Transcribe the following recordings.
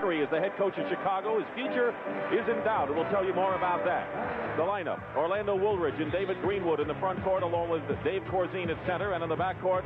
Lackery is the head coach of Chicago. His future is in doubt, and we'll tell you more about that. The lineup: Orlando Woolridge and David Greenwood in the front court, along with Dave Corzine at center, and in the back court,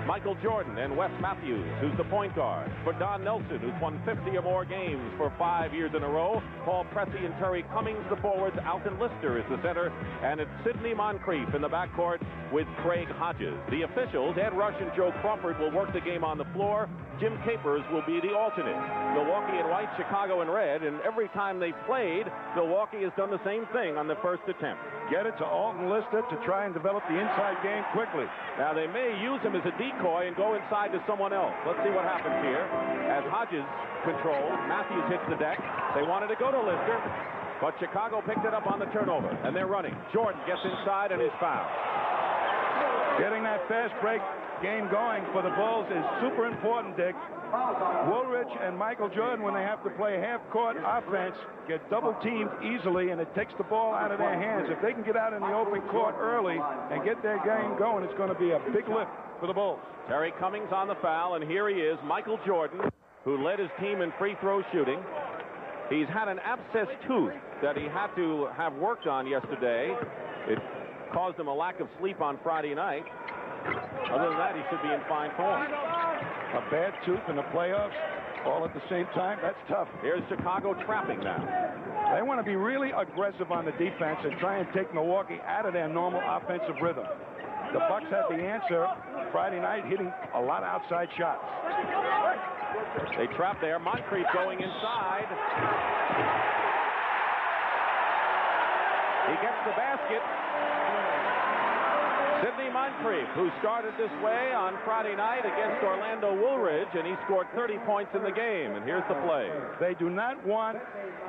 Michael Jordan and Wes Matthews, who's the point guard. For Don Nelson, who's won 50 or more games for 5 years in a row, Paul Pressey and Terry Cummings, the forwards. Alton Lister is the center, and it's Sidney Moncrief in the backcourt with Craig Hodges. The officials, Ed Rush and Joe Crawford, will work the game on the floor. Jim Capers will be the alternate. Milwaukee in white, Chicago in red, and every time they played, Milwaukee has done the same thing on the first attempt. Get it to Alton Lister to try and develop the inside game quickly. Now, they may use him as a decoy and go inside to someone else. Let's see what happens here. As Hodges controls, Matthews hits the deck. They wanted to go to Lister, but Chicago picked it up on the turnover, and they're running. Jordan gets inside and is fouled. Getting that fast break game going for the Bulls is super important, Dick. Woolridge and Michael Jordan, when they have to play half-court offense, get double-teamed easily, and it takes the ball out of their hands. If they can get out in the open court early and get their game going, it's going to be a big lift for the Bulls. Terry Cummings on the foul, and here he is, Michael Jordan, who led his team in free throw shooting. He's had an abscess tooth that he had to have worked on yesterday. It caused him a lack of sleep on Friday night. Other than that, he should be in fine form. A bad tooth in the playoffs, all at the same time, that's tough. Here's Chicago trapping now. They want to be really aggressive on the defense and try and take Milwaukee out of their normal offensive rhythm. The Bucks had the answer Friday night, hitting a lot of outside shots. They trap there. Moncrief going inside. He gets the basket. Sidney Moncrief, who started this way on Friday night against Orlando Woolridge, and he scored 30 points in the game. And here's the play. They do not want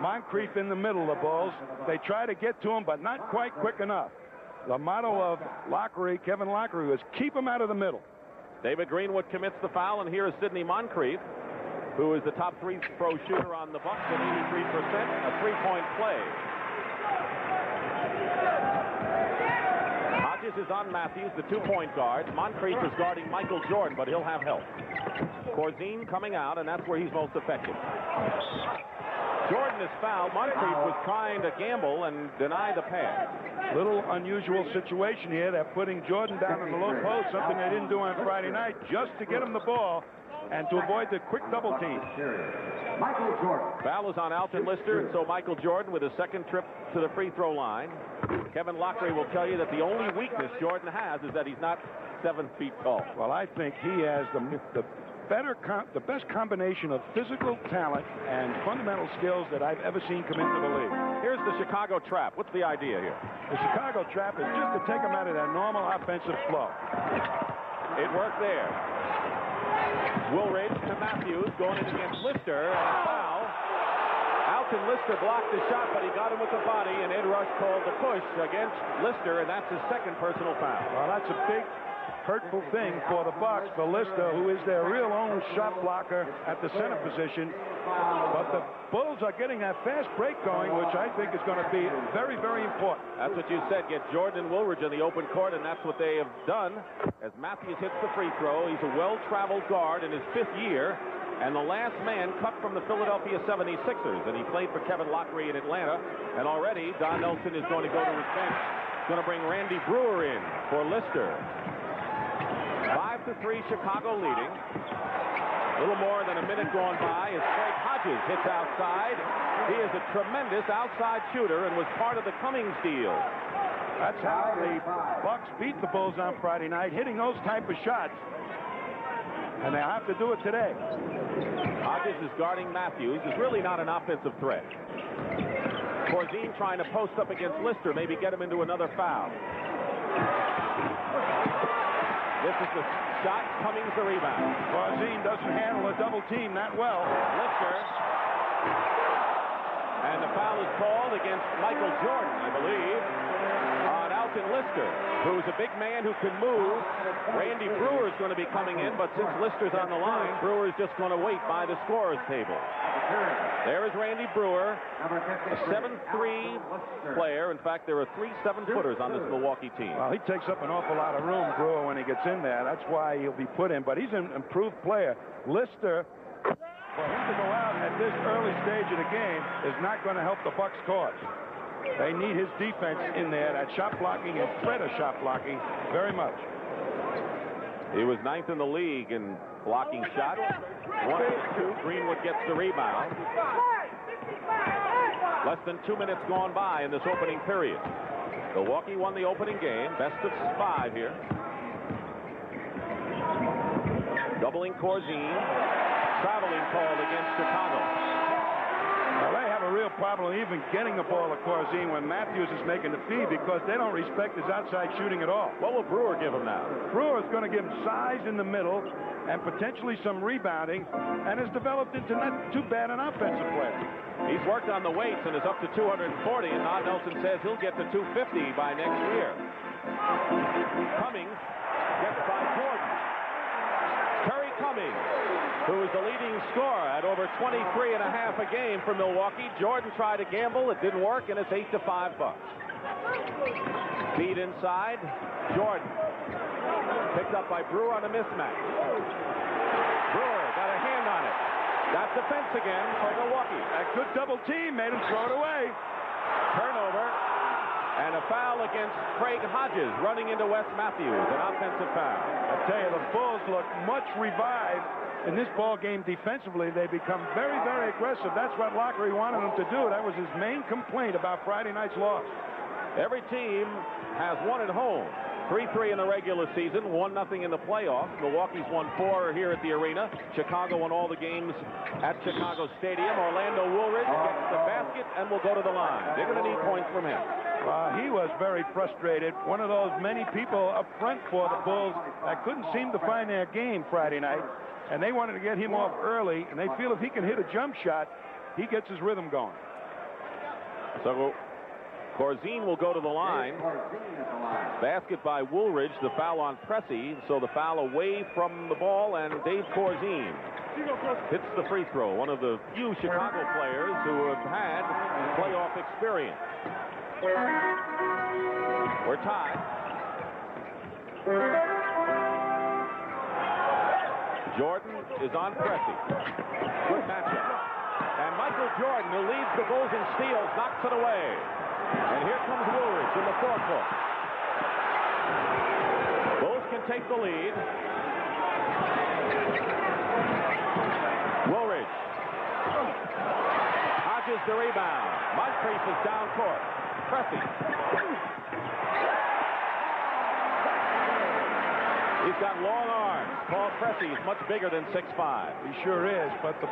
Moncrief in the middle, the Bulls. They try to get to him, but not quite quick enough. The motto of Lackery, Kevin Lackery, was keep him out of the middle. David Greenwood commits the foul, and here is Sidney Moncrief, who is the top three-throw shooter on the Bucks at 83%, a three-point play. Hodges is on Matthews, the two-point guard. Moncrief is guarding Michael Jordan, but he'll have help. Corzine coming out, and that's where he's most effective. Jordan is fouled. Moncrief was trying to gamble and deny the pass. Little unusual situation here. They're putting Jordan down in the low post, something they didn't do on Friday night, just to get him the ball and to avoid the quick double team. Michael Jordan. Foul is on Alton Lister, and so Michael Jordan with his second trip to the free throw line. Kevin Lackery will tell you that the only weakness Jordan has is that he's not 7 feet tall. Well, I think he has the best combination of physical talent and fundamental skills that I've ever seen come into the league. Here's the Chicago trap. What's the idea here? The Chicago trap is just to take them out of their normal offensive flow. It worked there. Woolridge to Matthews, going in against Lister, and a foul. Alton Lister blocked the shot, but he got him with the body, and Ed Rush called the push against Lister, and that's his second personal foul. Well, that's a big, hurtful thing for the Bucks, for Lister, who is their real own shot blocker at the center position. But the Bulls are getting that fast break going, which I think is going to be very, very important. That's what you said, get Jordan and Woolridge in the open court, and that's what they have done. As Matthews hits the free throw, he's a well-traveled guard in his 5th year, and the last man cut from the Philadelphia 76ers, and he played for Kevin Lackery in Atlanta, and already Don Nelson is going to go to his bench. He's going to bring Randy Brewer in for Lister. 5-3, Chicago leading. A little more than a minute gone by as Craig Hodges hits outside. He is a tremendous outside shooter and was part of the Cummings deal. That's how the Bucks beat the Bulls on Friday night, hitting those type of shots. And they have to do it today. Hodges is guarding Matthews. Is really not an offensive threat. Corzine trying to post up against Lister, maybe get him into another foul. This is the shot. Cummings the rebound. Corzine doesn't handle a double team that well. Lister. And the foul is called against Michael Jordan, I believe, on Alton Lister, who's a big man who can move. Randy Brewer is going to be coming in, but since Lister's on the line, Brewer is just going to wait by the scorer's table. There is Randy Brewer, a 7'3" player. In fact, there are 3 7-footers on this Milwaukee team. Well, he takes up an awful lot of room, Brewer, when he gets in there. That's why he'll be put in, but he's an improved player. Lister For him to go out at this early stage of the game is not going to help the Bucks' cause. They need his defense in there, that shot blocking and threat of shot blocking very much. He was 9th in the league in blocking shots. 1 of 2. Greenwood gets the rebound. Less than 2 minutes gone by in this opening period. Milwaukee won the opening game. Best of 5 here. Doubling Corzine. Traveling called against Chicago. Now they have a real problem even getting the ball to Corzine when Matthews is making the feed because they don't respect his outside shooting at all. What will Brewer give him now? Brewer is going to give him size in the middle and potentially some rebounding and has developed into not too bad an offensive player. He's worked on the weights and is up to 240, and Todd Nelson says he'll get to 250 by next year. Cummings gets by Jordan. Terry Cummings, who is the leading scorer at over 23 and a half a game for Milwaukee. Jordan tried to gamble. It didn't work, and it's 8-5 Bucks. Feed inside. Jordan picked up by Brewer on a mismatch. Brewer got a hand on it. Got defense again for Milwaukee. A good double team made him throw it away. Turnover and a foul against Craig Hodges running into Wes Matthews, an offensive foul. I tell you, the Bulls look much revived in this ball game defensively. They become very, very aggressive. That's what Lockery wanted them to do. That was his main complaint about Friday night's loss. Every team has won at home. 3-3 in the regular season, 1-0 in the playoffs. Milwaukee's won 4 here at the arena. Chicago won all the games at Chicago Stadium. Orlando Woolridge gets the basket and will go to the line. They're going to need points from him. He was very frustrated. One of those many people up front for the Bulls that couldn't seem to find their game Friday night, and they wanted to get him off early, and they feel if he can hit a jump shot, he gets his rhythm going. So Corzine will go to the line. Basket by Woolridge, the foul on Pressey, so the foul away from the ball, and Dave Corzine hits the free throw. One of the few Chicago players who have had playoff experience. We're tied. Jordan is on Pressey. Good matchup. And Michael Jordan, who leads the Bulls in steals, knocks it away. And here comes Woolridge in the forecourt. Bulls can take the lead. Woolridge. Hodges the rebound. Moncrief is down court. Pressey. He's got long arms. Paul Pressey is much bigger than 6'5". He sure is, but the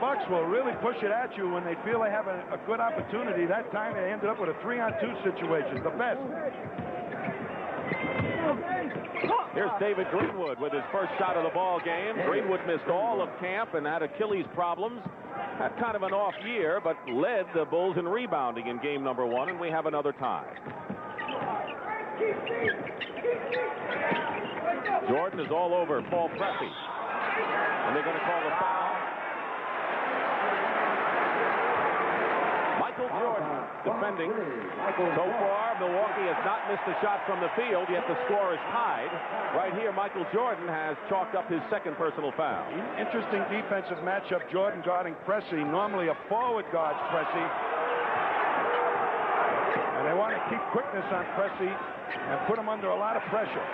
Bucks will really push it at you when they feel they have a good opportunity. That time they ended up with a 3-on-2 situation, the best. Here's David Greenwood with his first shot of the ball game. Greenwood missed all of camp and had Achilles problems. Had kind of an off year, but led the Bulls in rebounding in game number 1, and we have another tie. Jordan is all over Paul Pressey, and they're going to call the foul. Michael Jordan defending. So far, Milwaukee has not missed a shot from the field, yet the score is tied. Right here, Michael Jordan has chalked up his second personal foul. Interesting defensive matchup, Jordan guarding Pressey. Normally a forward guards Pressey. And they want to keep quickness on Pressey and put him under a lot of pressure.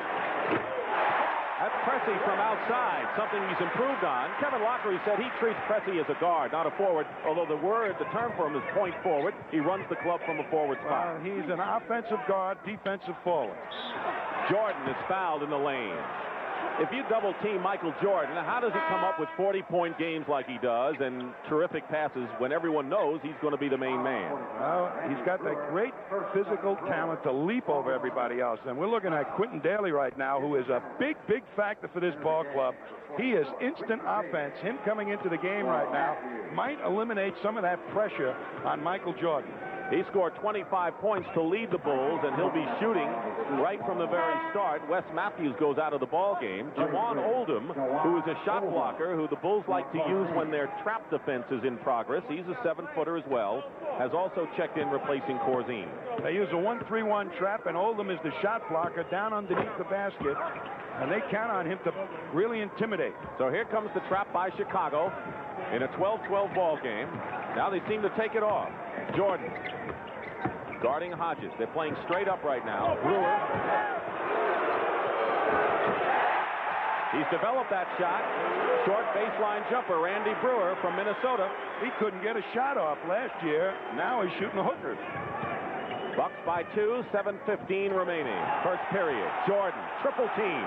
That's Pressey from outside, something he's improved on. Kevin Lockery said he treats Pressey as a guard, not a forward, although the term for him is point forward. He runs the club from a forward spot. He's an offensive guard, defensive forward. Jordan is fouled in the lane. If you double-team Michael Jordan, how does he come up with 40-point games like he does and terrific passes when everyone knows he's going to be the main man? Well, he's got that great physical talent to leap over everybody else. And we're looking at Quentin Daly right now, who is a big, big factor for this ball club. He is instant offense. Him coming into the game right now might eliminate some of that pressure on Michael Jordan. He scored 25 points to lead the Bulls, and he'll be shooting right from the very start. Wes Matthews goes out of the ball game. Jawan Oldham, who is a shot blocker, who the Bulls like to use when their trap defense is in progress. He's a 7-footer as well. Has also checked in replacing Corzine. They use a 1-3-1 trap, and Oldham is the shot blocker down underneath the basket. and they count on him to really intimidate. So here comes the trap by Chicago in a 12-12 ball game. Now they seem to take it off. Jordan guarding Hodges. They're playing straight up right now. Brewer. He's developed that shot. Short baseline jumper, Randy Brewer from Minnesota. He couldn't get a shot off last year. Now he's shooting the hookers. Bucks by 2, 7:15 remaining. First period. Jordan, triple team.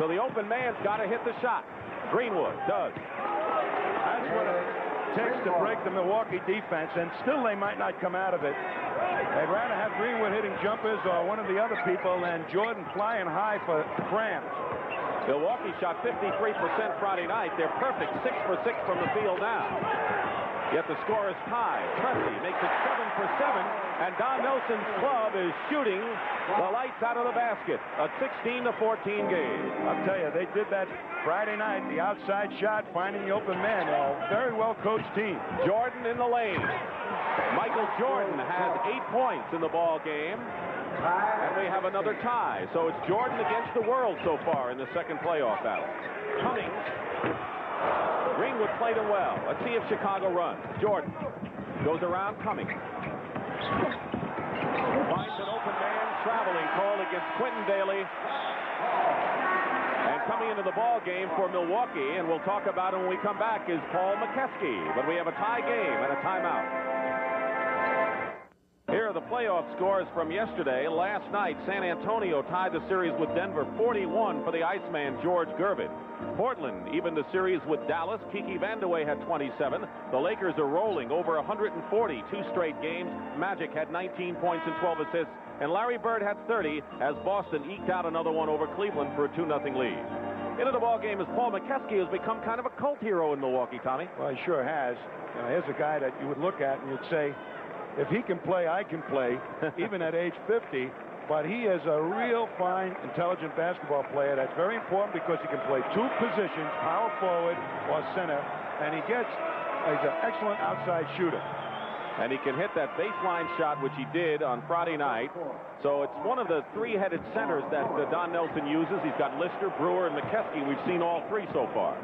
So the open man's got to hit the shot. Greenwood does. That's what it takes to break the Milwaukee defense, and still they might not come out of it. They'd rather have Greenwood hitting jumpers or one of the other people than Jordan flying high for cramps. Milwaukee shot 53% Friday night. They're perfect, 6 for 6 from the field now. Yet the score is tied. Pressey makes it 7 for 7, and Don Nelson's club is shooting the lights out of the basket. A 16-14 game. I'll tell you, they did that Friday night, the outside shot, finding the open man. A very well-coached team. Jordan in the lane. Michael Jordan has 8 points in the ball game. And we have another tie. So it's Jordan against the world so far in the second playoff battle. Cummings. Greenwood played him well. Let's see if Chicago runs. Jordan goes around Cummings. Finds an open man traveling call against Quentin Daly. And coming into the ball game for Milwaukee, and we'll talk about him when we come back, is Paul McKeskey. But we have a tie game and a timeout. Here are the playoff scores from yesterday. Last night, San Antonio tied the series with Denver 41 for the Iceman, George Gervin. Portland evened the series with Dallas. Kiki Vandeweghe had 27. The Lakers are rolling over 140, 2 straight games. Magic had 19 points and 12 assists. And Larry Bird had 30 as Boston eked out another one over Cleveland for a 2-0 lead. Into the ball game is Paul McKeskey, who's become kind of a cult hero in Milwaukee, Tommy. Well, he sure has. Here's a guy that you would look at and you'd say, if he can play, I can play, even at age 50. But he is a real fine, intelligent basketball player. That's very important because he can play 2 positions, power forward or center, and he's an excellent outside shooter. And he can hit that baseline shot, which he did on Friday night. So it's one of the 3-headed centers that Don Nelson uses. He's got Lister, Brewer, and McKeskey. We've seen all 3 so far.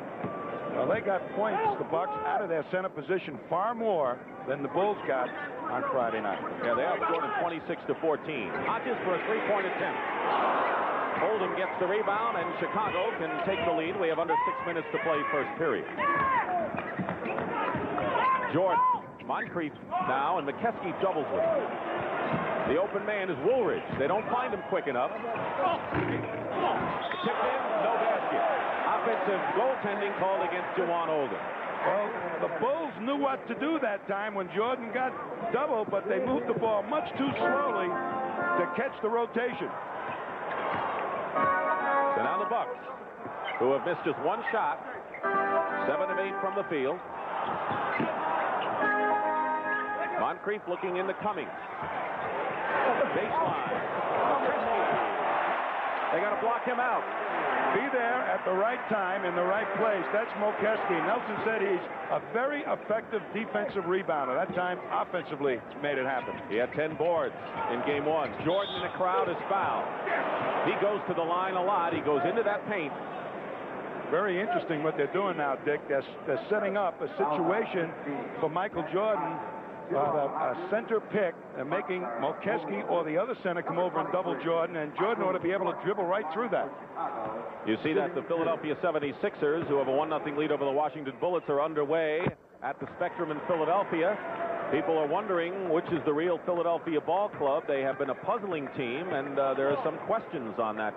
Well, they got points, the Bucks, out of their center position far more than the Bulls got on Friday night. Yeah, they outscored him 26-14. Hodges for a 3-point attempt. Oldham gets the rebound, and Chicago can take the lead. We have under 6 minutes to play first period. Jordan, Moncrief now, and McKeskey doubles with him. The open man is Woolridge. They don't find him quick enough. Tipped in, no basket. Offensive goaltending called against Juwan Oldham. Well, the Bulls knew what to do that time when Jordan got double, but they moved the ball much too slowly to catch the rotation. So now the Bucks, who have missed just 1 shot, 7 of 8 from the field. Moncrief looking into Cummings. Baseline. They got to block him out. Be there at the right time in the right place. That's Mokeski. Nelson said he's a very effective defensive rebounder. That time, offensively, made it happen. He had 10 boards in game 1. Jordan in the crowd is fouled. He goes to the line a lot. He goes into that paint. Very interesting what they're doing now, Dick. They're setting up a situation for Michael Jordan, a center pick, and making Mokeski or the other center come over and double Jordan, and Jordan ought to be able to dribble right through that. You see that the Philadelphia 76ers, who have a 1-0 lead over the Washington Bullets, are underway at the Spectrum in Philadelphia. People are wondering which is the real Philadelphia ball club. They have been a puzzling team, and there are some questions on that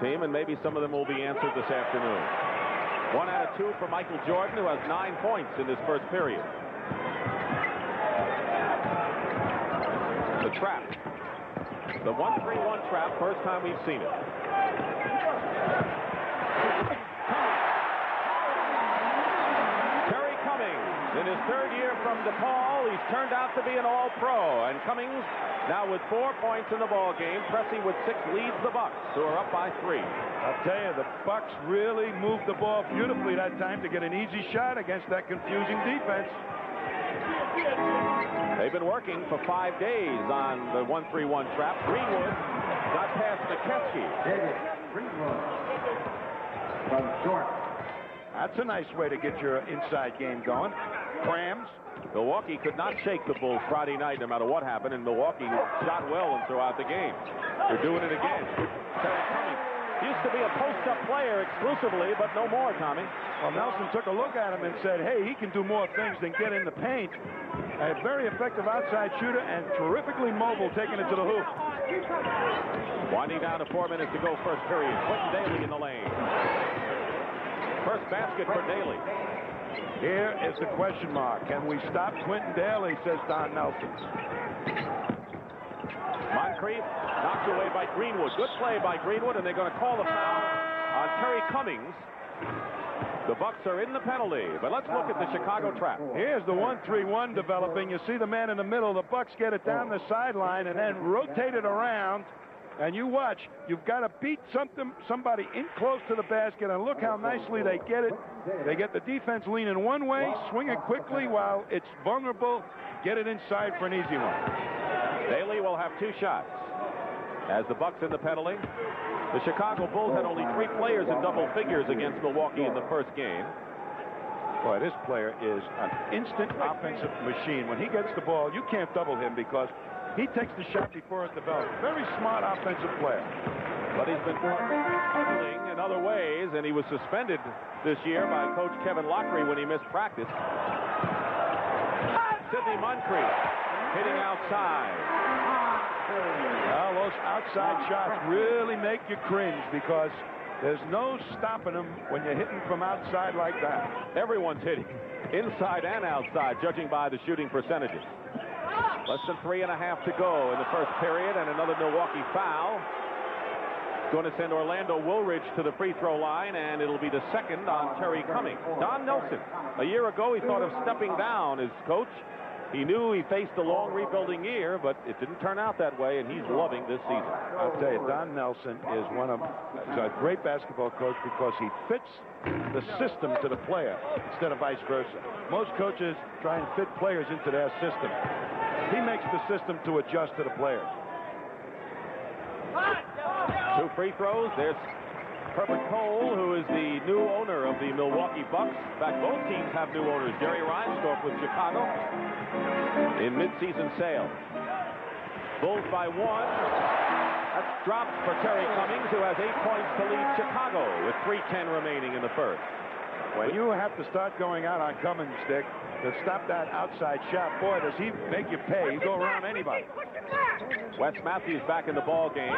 team, and maybe some of them will be answered this afternoon. 1 out of 2 for Michael Jordan, who has 9 points in this first period. The trap. The 1-3-1 trap, first time we've seen it. Terry Cummings, in his 3rd year from DePaul, he's turned out to be an All-Pro. And Cummings now with 4 points in the ball game. Pressey with 6 leads the Bucks, who are up by 3. I'll tell you, the Bucks really moved the ball beautifully that time to get an easy shot against that confusing defense. They've been working for 5 days on the 1-3-1 trap. Greenwood got past McKeskey. from Jordan. That's a nice way to get your inside game going. Crams. Milwaukee could not shake the Bulls Friday night no matter what happened, and Milwaukee shot well and throughout the game. They're doing it again. Terry Cummings used to be a post-up player exclusively, but no more, Tommy. Well, Nelson took a look at him and said, hey, he can do more things than get in the paint. A very effective outside shooter and terrifically mobile, taking it to the hoop. Winding down to 4 minutes to go first period. Quentin Daly in the lane. First basket for Daly. Here is the question mark. Can we stop Quentin Daly, says Don Nelson. Moncrief knocked away by Greenwood. Good play by Greenwood, and they're going to call the foul on Terry Cummings. The Bucks are in the penalty, but let's look at the Chicago trap. Here's the 1-3-1 developing. You see the man in the middle. The Bucks get it down the sideline and then rotate it around. And you watch, you've got to beat somebody in close to the basket, and look how nicely they get it. They get the defense leaning one way, swing it quickly while it's vulnerable, get it inside for an easy one. Daly will have 2 shots. As the Bucks in the penalty, the Chicago Bulls had only 3 players in double figures against Milwaukee in the first game. Boy, this player is an instant offensive machine. When he gets the ball, you can't double him because he takes the shot before it develops. Very smart offensive player. But he's been struggling in other ways, and he was suspended this year by Coach Kevin Lockery when he missed practice. Sidney Moncrief hitting outside. Well, those outside shots really make you cringe because there's no stopping them when you're hitting from outside like that. Everyone's hitting, inside and outside, judging by the shooting percentages. Less than 3.5 to go in the first period, and another Milwaukee foul. Going to send Orlando Woolridge to the free throw line, and it'll be the second on Terry Cummings. Don Nelson, a year ago, he thought of stepping down as coach. He knew he faced a long rebuilding year, but it didn't turn out that way, and he's loving this season. I'll tell you, Don Nelson is he's a great basketball coach because he fits the system to the player instead of vice versa. Most coaches try and fit players into their system. He makes the system to adjust to the players. 2 free throws. There's Herbert Cole, who is the new owner of the Milwaukee Bucks. In fact, both teams have new owners. Jerry Reinsdorf with Chicago in midseason sale. Bulls by 1. That's dropped for Terry Cummings, who has 8 points to lead Chicago with 3:10 remaining in the first. When you have to start going out on Cummings, Dick, to stop that outside shot, boy, does he make you pay. He go around anybody. Wes Matthews back in the ball game.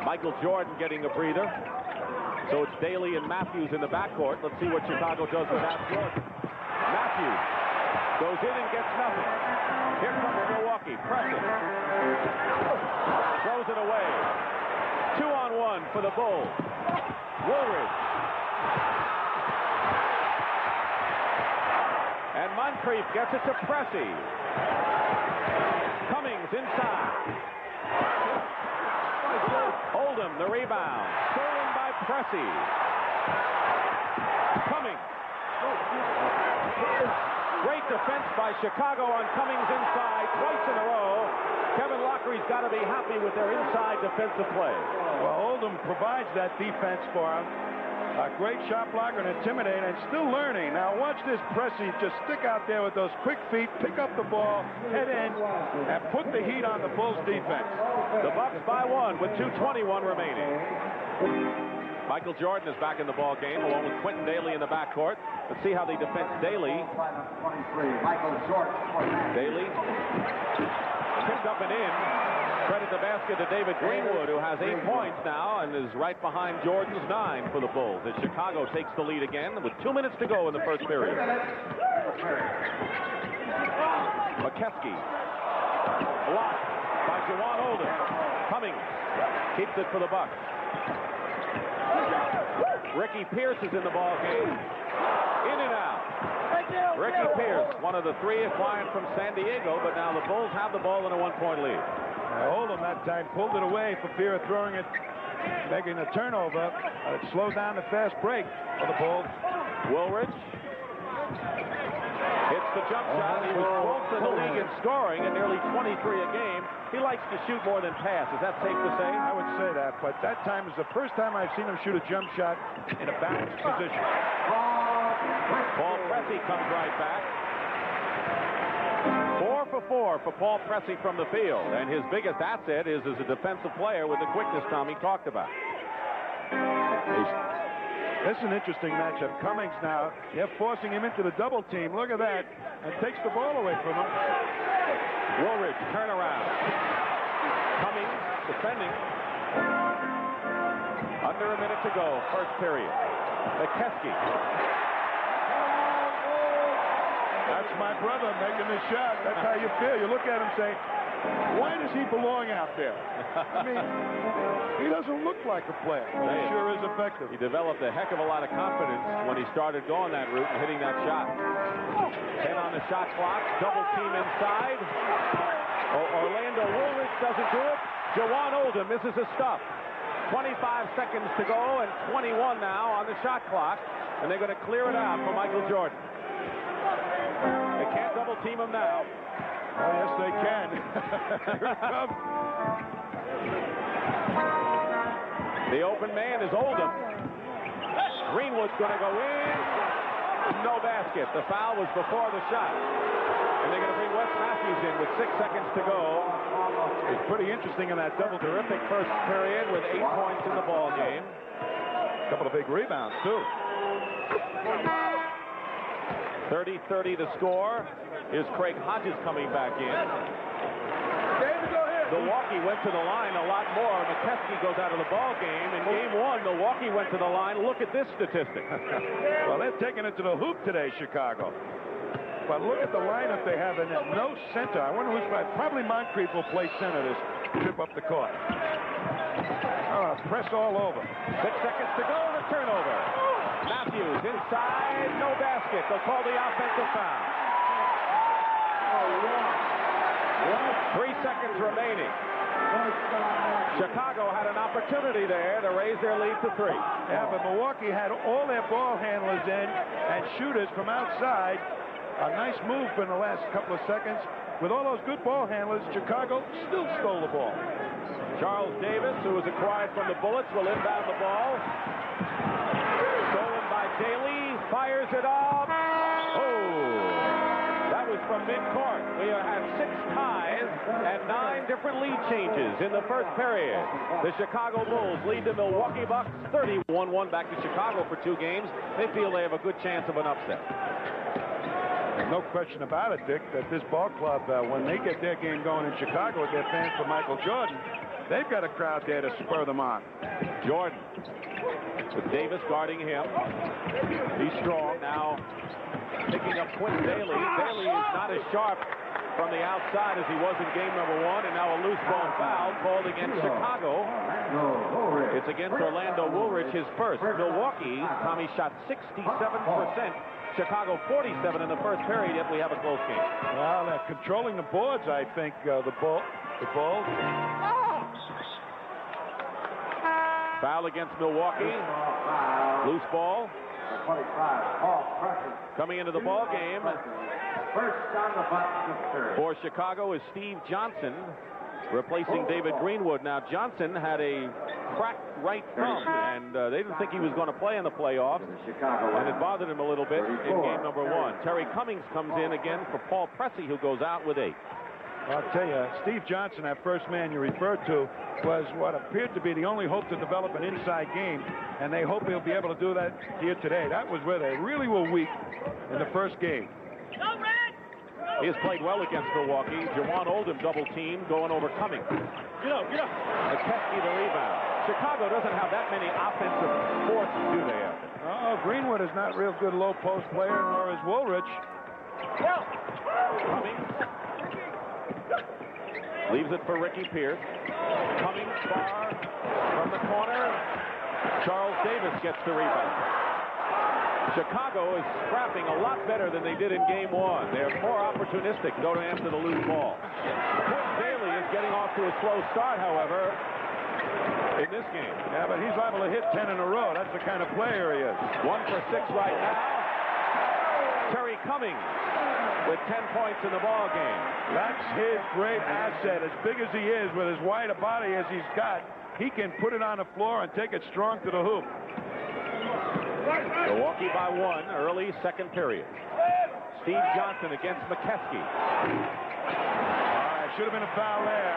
Michael Jordan getting a breather. So it's Daly and Matthews in the backcourt. Let's see what Chicago does without Jordan. Matthews goes in and gets nothing. Here comes Milwaukee, pressing. Throws it away. 2-on-1 for the Bulls. Woolridge. And Moncrief gets it to Pressey. Cummings inside. Oldham, the rebound. Stolen by Pressey. Cummings. Great defense by Chicago on Cummings inside twice in a row. Kevin Lockery's got to be happy with their inside defensive play. Well, Oldham provides that defense for him. A great shot blocker and intimidator, and still learning. Now watch this Pressey just stick out there with those quick feet, pick up the ball, head in, and put the heat on the Bulls defense. The Bucks by 1 with 2:21 remaining. Michael Jordan is back in the ball game along with Quentin Daly in the backcourt. Let's see how they defend Daly. Michael Jordan. Daly picked up and in. Credit the basket to David Greenwood, who has 8 points now and is right behind Jordan's 9 for the Bulls. As Chicago takes the lead again with 2 minutes to go in the first period. McKeskey. Blocked by Jawan Oldham. Cummings keeps it for the Bucks. Ricky Pierce is in the ball game. In and out. Ricky Pierce, one of the 3 acquired from San Diego, but now the Bulls have the ball in a 1-point lead. Oldham that time pulled it away for fear of throwing it, making a turnover. It slowed down the fast break for the Bulls. Woolridge hits the jump shot. He was 12th in the league in scoring at nearly 23 a game. He likes to shoot more than pass. Is that safe to say? I would say that, but that time is the first time I've seen him shoot a jump shot in a balanced position. Paul Pressey comes right back. 4 for 4 for Paul Pressey from the field, and his biggest asset is as a defensive player with the quickness Tommy talked about. This is an interesting matchup. Cummings now, they're forcing him into the double team. Look at that, and takes the ball away from him. Woolridge, turnaround. Cummings defending. Under a minute to go, first period. McKeskey. That's my brother making the shot. That's how you feel. You look at him and say, why does he belong out there? I mean, he doesn't look like a player, but he sure is effective. He developed a heck of a lot of confidence when he started going that route and hitting that shot. 10 on the shot clock, double team inside. Orlando Woolridge doesn't do it. Jawan Oldham misses a stuff. 25 seconds to go and 21 now on the shot clock, and they're going to clear it out for Michael Jordan. They can't double team him now. Oh, yes, they can. Here it comes. The open man is Oldham. Greenwood's going to go in. No basket. The foul was before the shot. And they're going to bring Wes Matthews in with 6 seconds to go. It's pretty interesting in that double. Terrific first period with 8 points in the ball game. A couple of big rebounds, too. 30-30 to score. Here's Craig Hodges coming back in. Milwaukee went to the line a lot more. McKeskey goes out of the ball game. In game 1, Milwaukee went to the line. Look at this statistic. Well, they're taking it to the hoop today, Chicago. But look at the lineup they have in there. No center. I wonder who's probably Moncrief will play center this trip up the court. Oh, press all over. 6 seconds to go. The turnover. Matthews inside. No basket. They'll call the offensive foul. 3 seconds remaining. Chicago had an opportunity there to raise their lead to 3. Yeah, but Milwaukee had all their ball handlers in and shooters from outside. A nice move in the last couple of seconds. With all those good ball handlers, Chicago still stole the ball. Charles Davis, who was acquired from the Bullets, will inbound the ball. Stolen by Daly. Fires it up. From midcourt. We had 6 ties and 9 different lead changes in the first period. The Chicago Bulls lead the Milwaukee Bucks 31-1 back to Chicago for 2 games. They feel they have a good chance of an upset. No question about it, Dick, that this ball club, when they get their game going in Chicago with their fans for Michael Jordan, they've got a crowd there to spur them on. Jordan with Davis guarding him. He's strong now. Picking up Quinn Daly. Daly is not as sharp from the outside as he was in game number 1, and now a loose ball foul called against Chicago. It's against Orlando Woolridge, his first. Milwaukee, Tommy, shot 67%. Chicago 47 in the first period, yet we have a close game. Well, they're controlling the boards, I think, the Bulls. Foul against Milwaukee. Loose ball. Coming into the ball game for Chicago is Steve Johnson, replacing David Greenwood. Now, Johnson had a cracked right thumb, and they didn't think he was going to play in the playoffs, and it bothered him a little bit in game number 1. Terry Cummings comes in again for Paul Pressey, who goes out with 8. I'll tell you, Steve Johnson, that first man you referred to, was what appeared to be the only hope to develop an inside game, and they hope he'll be able to do that here today. That was where they really were weak in the first game. He has played well against Milwaukee. Jawan Oldham double team going over Cummings. Get up. McKeskey the rebound. Chicago doesn't have that many offensive forces, do they? Oh, Greenwood is not a real good low post player, nor is Woolridge. Cummings leaves it for Ricky Pierce. Cummings far from the corner. Charles Davis gets the rebound. Chicago is scrapping a lot better than they did in game 1. They're more opportunistic, go to answer the loose ball. Quinn Daly is getting off to a slow start, however, in this game. Yeah, but he's liable to hit 10 in a row. That's the kind of player he is. 1 for 6 right now. Terry Cummings with 10 points in the ball game. That's his great asset. As big as he is, with as wide a body as he's got, he can put it on the floor and take it strong to the hoop. Milwaukee by 1, early second period. Steve Johnson against McKeskey. Should have been a foul there.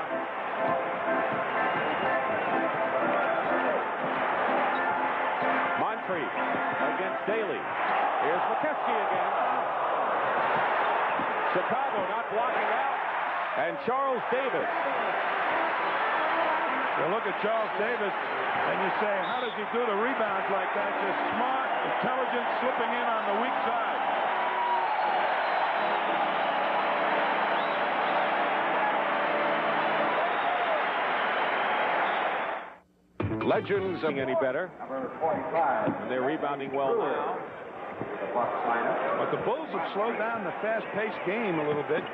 Moncrief against Daly. Here's McKeskey again. Chicago not blocking out. And Charles Davis. You look at Charles Davis and you say, how does he do the rebounds like that? Just smart, intelligent, slipping in on the weak side. Legends any better. Number 45. And they're rebounding well now. The Bucks lineup. But the Bulls have slowed down the fast-paced game a little bit.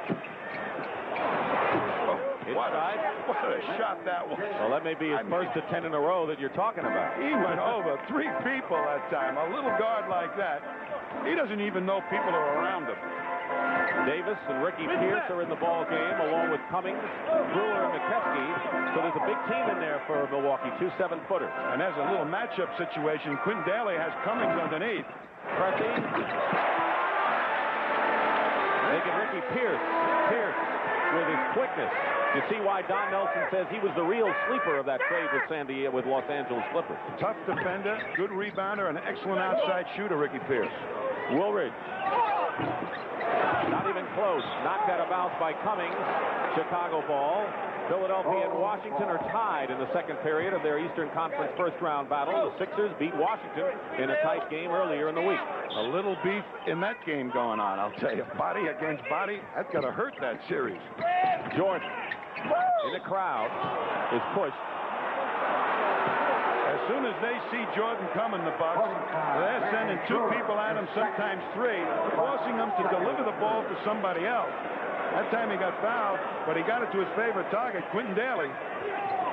What a shot that was. Well, that may be his first to 10 in a row that you're talking about. He went over 3 people that time. A little guard like that, he doesn't even know people are around him. Davis and Ricky Pierce are in the ball game, along with Cummings, Brewer, and McKeskey. So there's a big team in there for Milwaukee, 2 7-footers. And there's a little matchup situation. Quinn Daly has Cummings underneath. Pressing. Making Ricky Pierce. Pierce with his quickness. You see why Don Nelson says he was the real sleeper of that trade with Los Angeles Clippers. Tough defender, good rebounder, and excellent outside shooter, Ricky Pierce. Woolridge. Not even close. Knocked out of bounds by Cummings. Chicago ball. Philadelphia and Washington are tied in the second period of their Eastern Conference first-round battle. The Sixers beat Washington in a tight game earlier in the week. A little beef in that game going on, I'll tell you. Body against body, that's going to hurt that series. Jordan, in the crowd, is pushed. As soon as they see Jordan coming, the Bucks, they're sending 2 people at him, sometimes 3, forcing him to deliver the ball to somebody else. That time he got fouled, but he got it to his favorite target, Quentin Daly.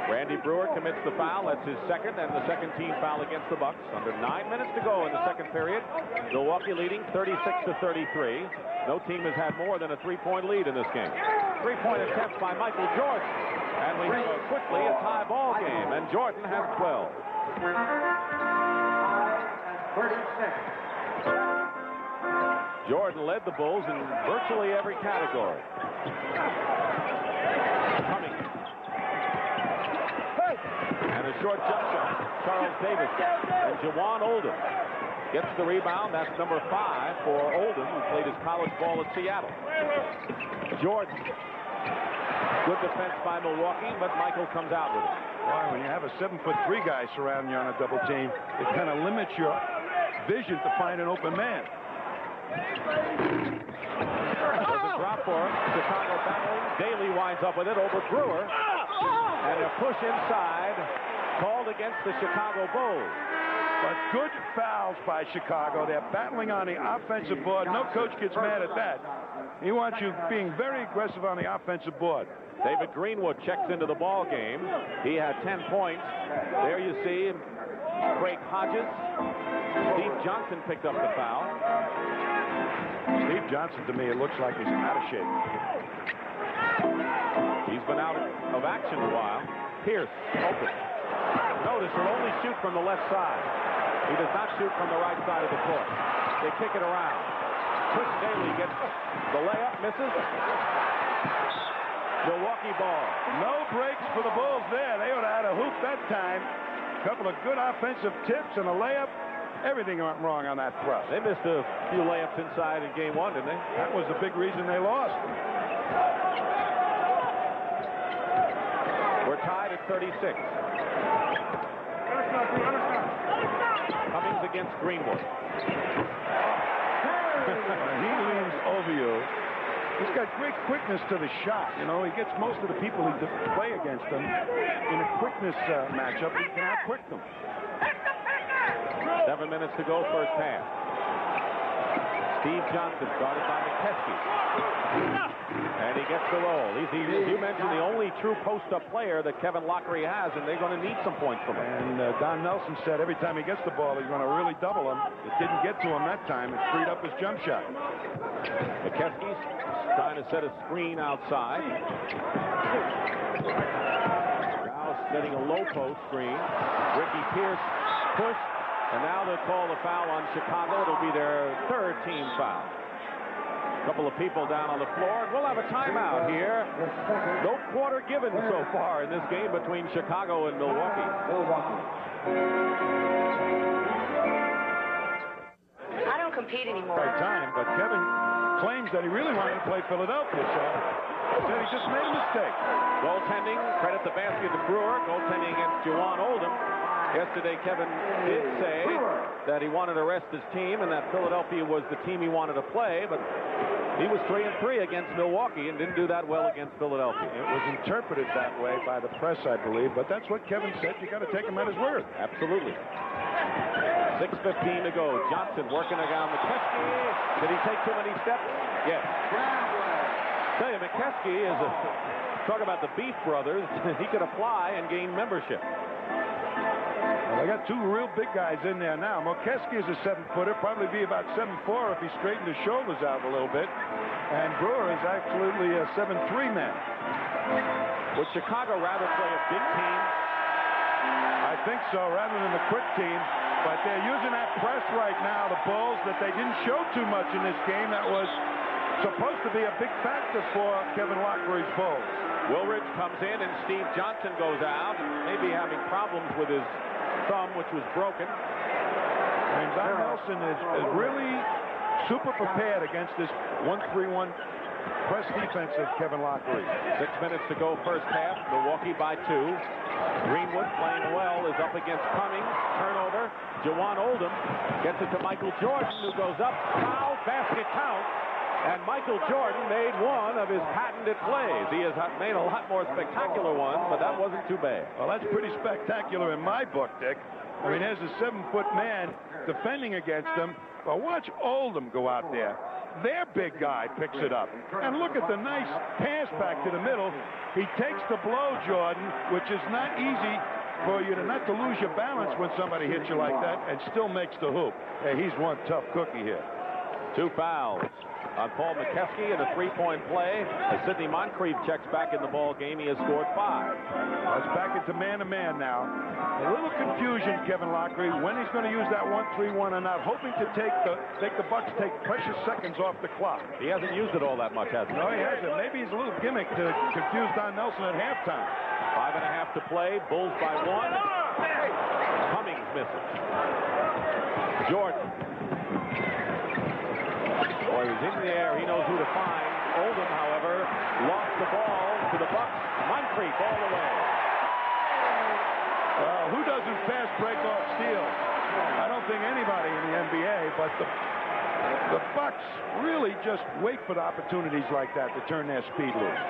Randy Brewer commits the foul. That's his second and the second team foul against the Bucks. Under 9 minutes to go in the second period. Milwaukee leading 36-33. No team has had more than a 3-point lead in this game. 3-point attempts by Michael Jordan. And we have quickly a tie ball game. And Jordan has 12. 36. Jordan led the Bulls in virtually every category. Cummings. And a short jump shot. Charles Davis and Jawan Oldham gets the rebound. That's number 5 for Oldham, who played his college ball at Seattle. Jordan. Good defense by Milwaukee, but Michael comes out with it. Boy, when you have a 7'3" guy surrounding you on a double team, it kind of limits your vision to find an open man. There's a drop for him. Chicago battling. Daly winds up with it over Brewer. And a push inside called against the Chicago Bulls. But good fouls by Chicago. They're battling on the offensive board. No coach gets mad at that. He wants you being very aggressive on the offensive board. David Greenwood checks into the ball game. He had 10 points. There you see Craig Hodges. Steve Johnson picked up the foul. Steve Johnson, to me, it looks like he's out of shape. He's been out of action a while. Pierce, open. Notice he'll only shoot from the left side. He does not shoot from the right side of the court. They kick it around. Chris Daly gets the layup, misses. Milwaukee ball. No breaks for the Bulls there. They would have had a hoop that time. A couple of good offensive tips and a layup. Everything went wrong on that thrust. They missed a few layups inside in game 1, didn't they? That was the big reason they lost. We're tied at 36. Cummings against Greenwood. He leans over you. He's got great quickness to the shot. You know, he gets most of the people he play against him in a quickness matchup. He can out-quick them. 7 minutes to go, first half. Steve Johnson guarded by McKeskey. And he gets the roll. He's, as you mentioned, the only true post-up player that Kevin Lockery has, and they're going to need some points from him. And Don Nelson said every time he gets the ball, he's going to really double him. It didn't get to him that time. It freed up his jump shot. McKeskey's trying to set a screen outside. Now setting a low post screen. Ricky Pierce pushed, and now they'll call the foul on Chicago. It'll be their third team foul. A couple of people down on the floor, and we'll have a timeout here. No quarter given so far in this game between Chicago and Milwaukee. I don't compete anymore. Right time, but Kevin claims that he really wanted to play Philadelphia, so he said he just made a mistake. Goaltending, credit the basket to Brewer. Goaltending against Juwan Oldham. Yesterday, Kevin did say that he wanted to rest his team and that Philadelphia was the team he wanted to play, but he was 3-3 against Milwaukee and didn't do that well against Philadelphia. It was interpreted that way by the press, I believe, but that's what Kevin said. You got to take him at his word. Absolutely. 6:15 to go. Johnson working around McKeskey. Did he take too many steps? Yes. Tell you, McKeskey is talk about the Beef Brothers. He could apply and gain membership. Well, they got two real big guys in there now. McKeskey is a 7-footer, probably be about 7'4" if he straightened his shoulders out a little bit. And Brewer is absolutely a 7'3" man. Would Chicago rather play a big team? I think so, rather than the quick team. But they're using that press right now, the Bulls, that they didn't show too much in this game. That was supposed to be a big factor for Kevin Lockery's Bulls. Woolridge comes in and Steve Johnson goes out, maybe having problems with his thumb, which was broken. And Don Nelson is really super prepared against this 1-3-1 press defense of Kevin Lockery. 6 minutes to go first half. Milwaukee by 2. Greenwood playing well is up against Cummings. Turnover. Juwan Oldham gets it to Michael Jordan, who goes up. Foul. Basket count. And Michael Jordan made one of his patented plays. He has made a lot more spectacular ones, but that wasn't too bad. Well, that's pretty spectacular in my book, Dick. I mean, there's a 7-foot man defending against him. But watch Oldham go out there. Their big guy picks it up. And look at the nice pass back to the middle. He takes the blow, Jordan, which is not easy for you to not to lose your balance when somebody hits you like that, and still makes the hoop. Hey, he's one tough cookie here. 2 fouls on Paul McKeskey and a 3-point play. As Sidney Moncrief checks back in the ball game, he has scored 5. Well, it's back into man-to-man now. A little confusion, Kevin Lockery, when he's going to use that 1-3-1 or not, hoping to make the Bucks take precious seconds off the clock. He hasn't used it all that much, has he? No, he hasn't. Maybe he's a little gimmick to confuse Don Nelson at halftime. 5.5 to play. Bulls by 1. Cummings misses. Jordan. Boy, he's in the air. He knows who to find. Oldham, however, lost the ball to the Bucks. Moncrief all the way. Well, who doesn't fast break off steals? I don't think anybody in the NBA, but the Bucks really just wait for the opportunities like that to turn their speed loose.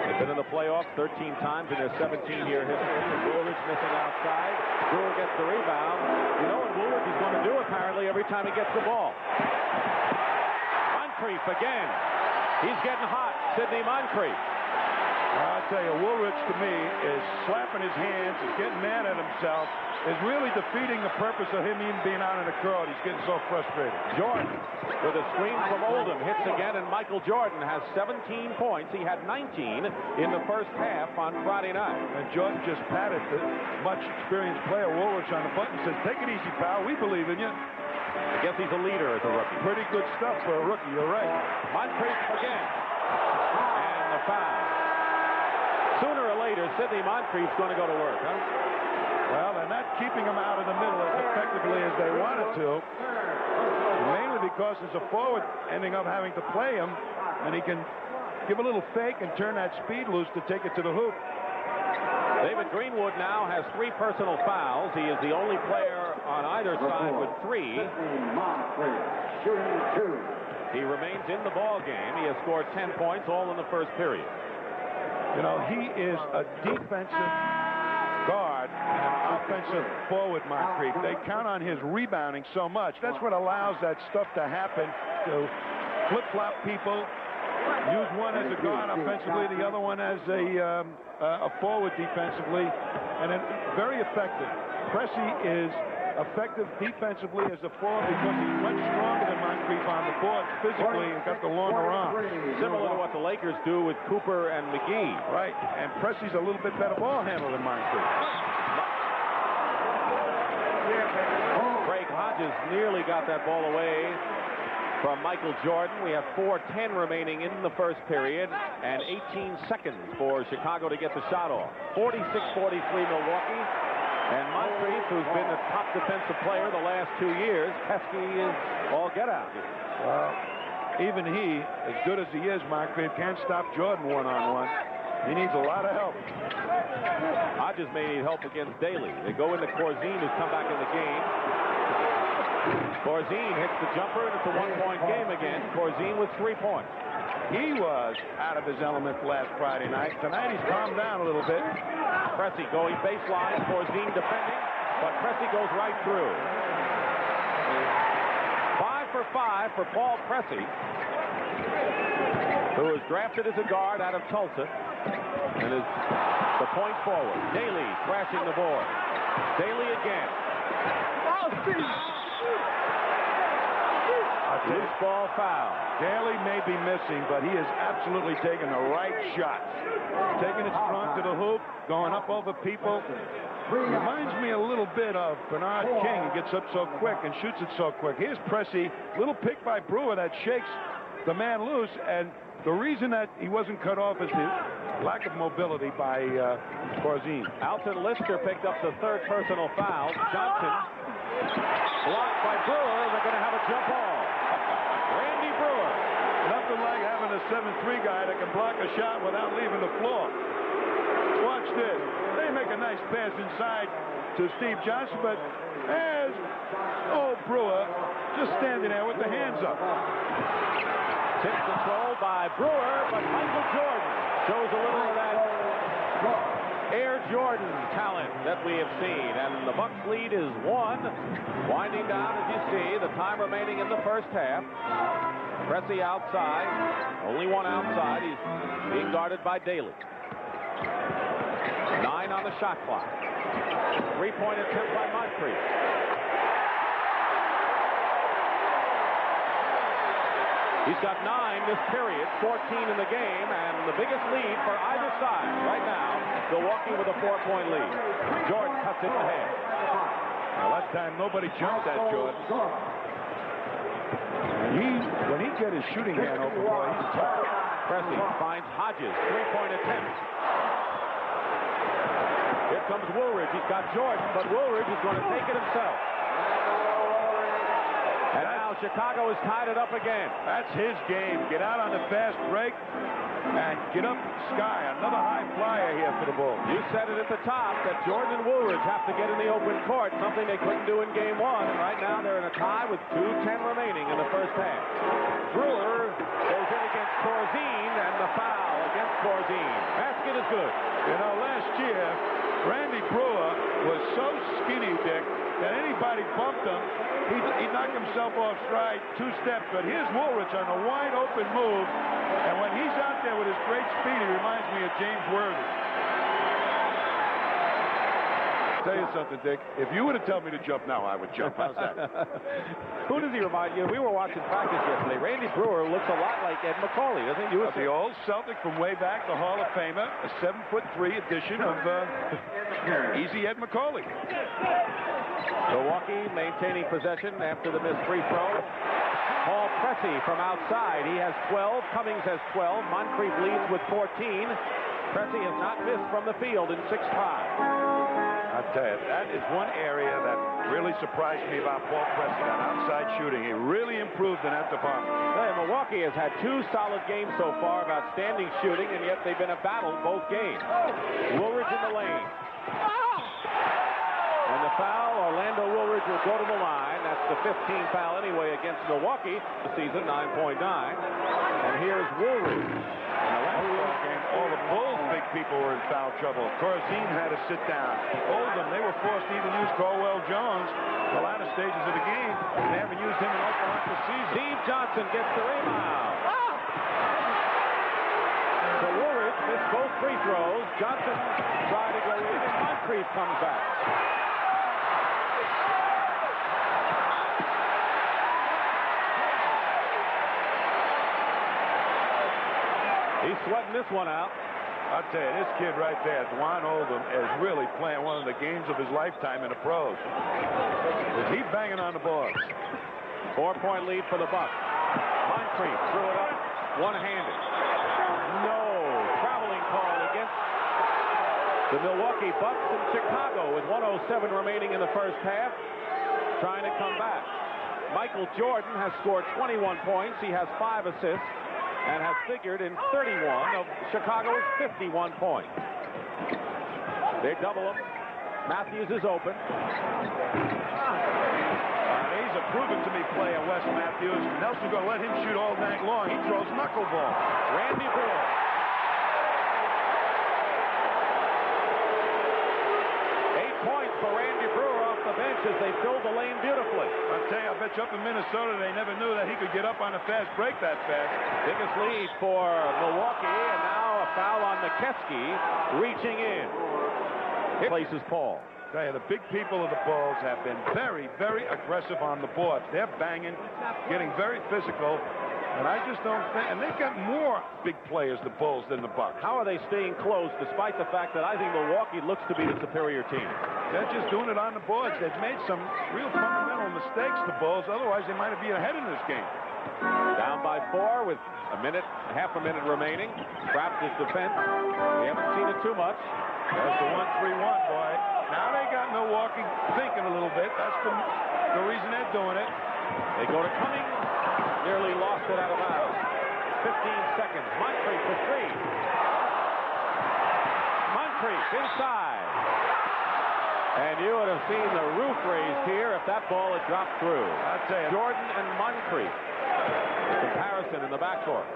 They've been in the playoffs 13 times in their 17-year history. Woolridge missing outside. Brewer gets the rebound. You know what Woolridge is going to do, apparently, every time he gets the ball. Moncrief again. He's getting hot. Sidney Moncrief. I'll tell you, Woolridge to me is slapping his hands, is getting mad at himself, is really defeating the purpose of him even being out in the crowd. He's getting so frustrated. Jordan with a screen from Oldham hits again, and Michael Jordan has 17 points. He had 19 in the first half on Friday night. And Jordan just patted the much experienced player Woolridge on the butt and says, "Take it easy, pal. We believe in you." I guess he's a leader as a rookie. Pretty good stuff for a rookie. You're right. Moncrief again. And the foul. Sooner or later, Sidney Moncrief's going to go to work, huh? Well, they're not keeping him out of the middle as effectively as they wanted to. Mainly because there's a forward ending up having to play him, and he can give a little fake and turn that speed loose to take it to the hoop. David Greenwood now has 3 personal fouls. He is the only player on either side with 3. He remains in the ball game. He has scored 10 points, all in the first period. You know, he is a defensive guard and offensive forward, Moncrief. They count on his rebounding so much. That's what allows that stuff to happen, to flip-flop people, use one as a guard offensively, the other one as a forward defensively, and it's very effective. Pressey is effective defensively as a forward because he's much stronger than Moncrief on the board physically and got the longer arm. Similar to what the Lakers do with Cooper and McGee. Right, and Pressey's a little bit better ball handler than Moncrief. Craig Hodges nearly got that ball away from Michael Jordan. We have 4:10 remaining in the first period and 18 seconds for Chicago to get the shot off. 46-43 Milwaukee. And Moncrief, who's been the top defensive player the last 2 years, pesky is all get out. Well, even he, as good as he is, Moncrief, can't stop Jordan one-on-one. He needs a lot of help. Hodges may need help against Daly. They go into Corzine, who's come back in the game. Corzine hits the jumper, and it's a one-point game again. Corzine with 3 points. He was out of his element last Friday night. Tonight he's calmed down a little bit. Pressey going baseline, Corzine defending, but Pressey goes right through. 5 for 5 for Paul Pressey, who was drafted as a guard out of Tulsa, and is the point forward. Daly crashing the board. Daly again. Loose ball foul. Daly may be missing, but he is absolutely taking the right shot. Taking it strong to the hoop, going up over people. Reminds me a little bit of Bernard King. He gets up so quick and shoots it so quick. Here's Pressey, little pick by Brewer that shakes the man loose, and the reason that he wasn't cut off is the lack of mobility by Corzine. Alton Lister picked up the third personal foul. Johnson blocked by Brewer. They're going to have a jump ball. Randy Brewer. Nothing like having a 7'3" guy that can block a shot without leaving the floor. Watch this. They make a nice pass inside to Steve Johnson, but as Brewer just standing there with the hands up. Tip control by Brewer, but Michael Jordan shows a little of that Air Jordan talent that we have seen. And the Bucks lead is 1. Winding down, as you see, the time remaining in the first half. Pressey outside. Only one outside. He's being guarded by Daly. 9 on the shot clock. 3-point attempt by Moncrief. He's got 9 this period, 14 in the game, and the biggest lead for either side right now. Milwaukee with a 4-point lead. Jordan cuts it to head. Well, that time nobody jumped at Jordan. When he get his shooting hand open, boy, he's tough. Pressey finds Hodges, 3-point attempt. Here comes Woolridge. He's got Jordan, but Woolridge is going to take it himself. And now Chicago has tied it up again. That's his game. Get out on the fast break and get up sky. Another high flyer here for the Bulls. You said it at the top that Jordan and Woolridge have to get in the open court, something they couldn't do in game 1. And right now they're in a tie with 2:10 remaining in the first half. Brewer goes in against Corzine, and the foul against Corzine. Basket is good. You know, last year, Randy Brewer was so skinny, Dick, that anybody bumped him, he knocked himself off stride 2 steps. But here's Woolridge on a wide open move, and when he's out there with his great speed, he reminds me of James Worthy. I'll tell you something, Dick. If you were to tell me to jump now, I would jump. How's that? Who does he remind you? We were watching practice yesterday. Randy Brewer looks a lot like Ed McCauley, doesn't he? The old Celtic from way back, the Hall of Famer, a 7'3" edition of Easy Ed McCauley. Milwaukee maintaining possession after the missed free throw. Paul Pressey from outside. He has 12. Cummings has 12. Moncrief leads with 14. Pressey has not missed from the field in 6 tries. I tell you, that is one area that really surprised me about Paul Pressey, that outside shooting. He really improved in that department. Hey, Milwaukee has had 2 solid games so far of outstanding shooting, and yet they've been a battle both games. Woolridge in the lane. And And the foul, Orlando Woolridge will go to the line. That's the 15th foul anyway against Milwaukee. The season, 9.9. And here's Woolridge. In the last ball game, all the Bulls big people were in foul trouble. Corzine had to sit down. Oldham, they were forced to even use Caldwell Jones the latter stages of the game. They haven't used him in awful lot this season. Steve Johnson gets the rebound. So Woolridge missed both free throws. Johnson tried to go in, and Moncrief comes back. He's sweating this one out. I'll tell you, this kid right there, Dwan Oldham, is really playing one of the games of his lifetime in the pros. He's banging on the boards. 4-point lead for the Bucks. Moncrief threw it up one-handed. No traveling call against the Milwaukee Bucks in Chicago with 1:07 remaining in the first half. Trying to come back. Michael Jordan has scored 21 points. He has 5 assists and has figured in 31 of Chicago's 51 points. They double him. Matthews is open. He's a proven-to-me player, Wes Matthews. Nelson's going to let him shoot all night long. He throws knuckleball. Randy Brewer. Points for Randy Brewer off the bench as they filled the lane beautifully. I'll tell you, I bet you up in Minnesota they never knew that he could get up on a fast break that fast. Biggest lead for Milwaukee, and now a foul on McKeskey reaching in. It places Paul. I'll tell you, the big people of the Bulls have been very, very aggressive on the boards. They're banging, getting very physical. And I just don't think, and they've got more big players, the Bulls, than the Bucks. How are they staying close, despite the fact that I think Milwaukee looks to be the superior team? They're just doing it on the boards. They've made some real fundamental mistakes, the Bulls. Otherwise, they might have been ahead in this game. Down by 4 with half a minute remaining. Trapped his defense. We haven't seen it too much. There's the 1-3-1, boy. Now they got Milwaukee thinking a little bit. That's the reason they're doing it. They go to Cummings. Nearly lost it out of bounds. 15 seconds. Moncrief for 3. Moncrief inside. And you would have seen the roof raised here if that ball had dropped through. I'll tell you. Jordan and Moncrief. Comparison in the backcourt.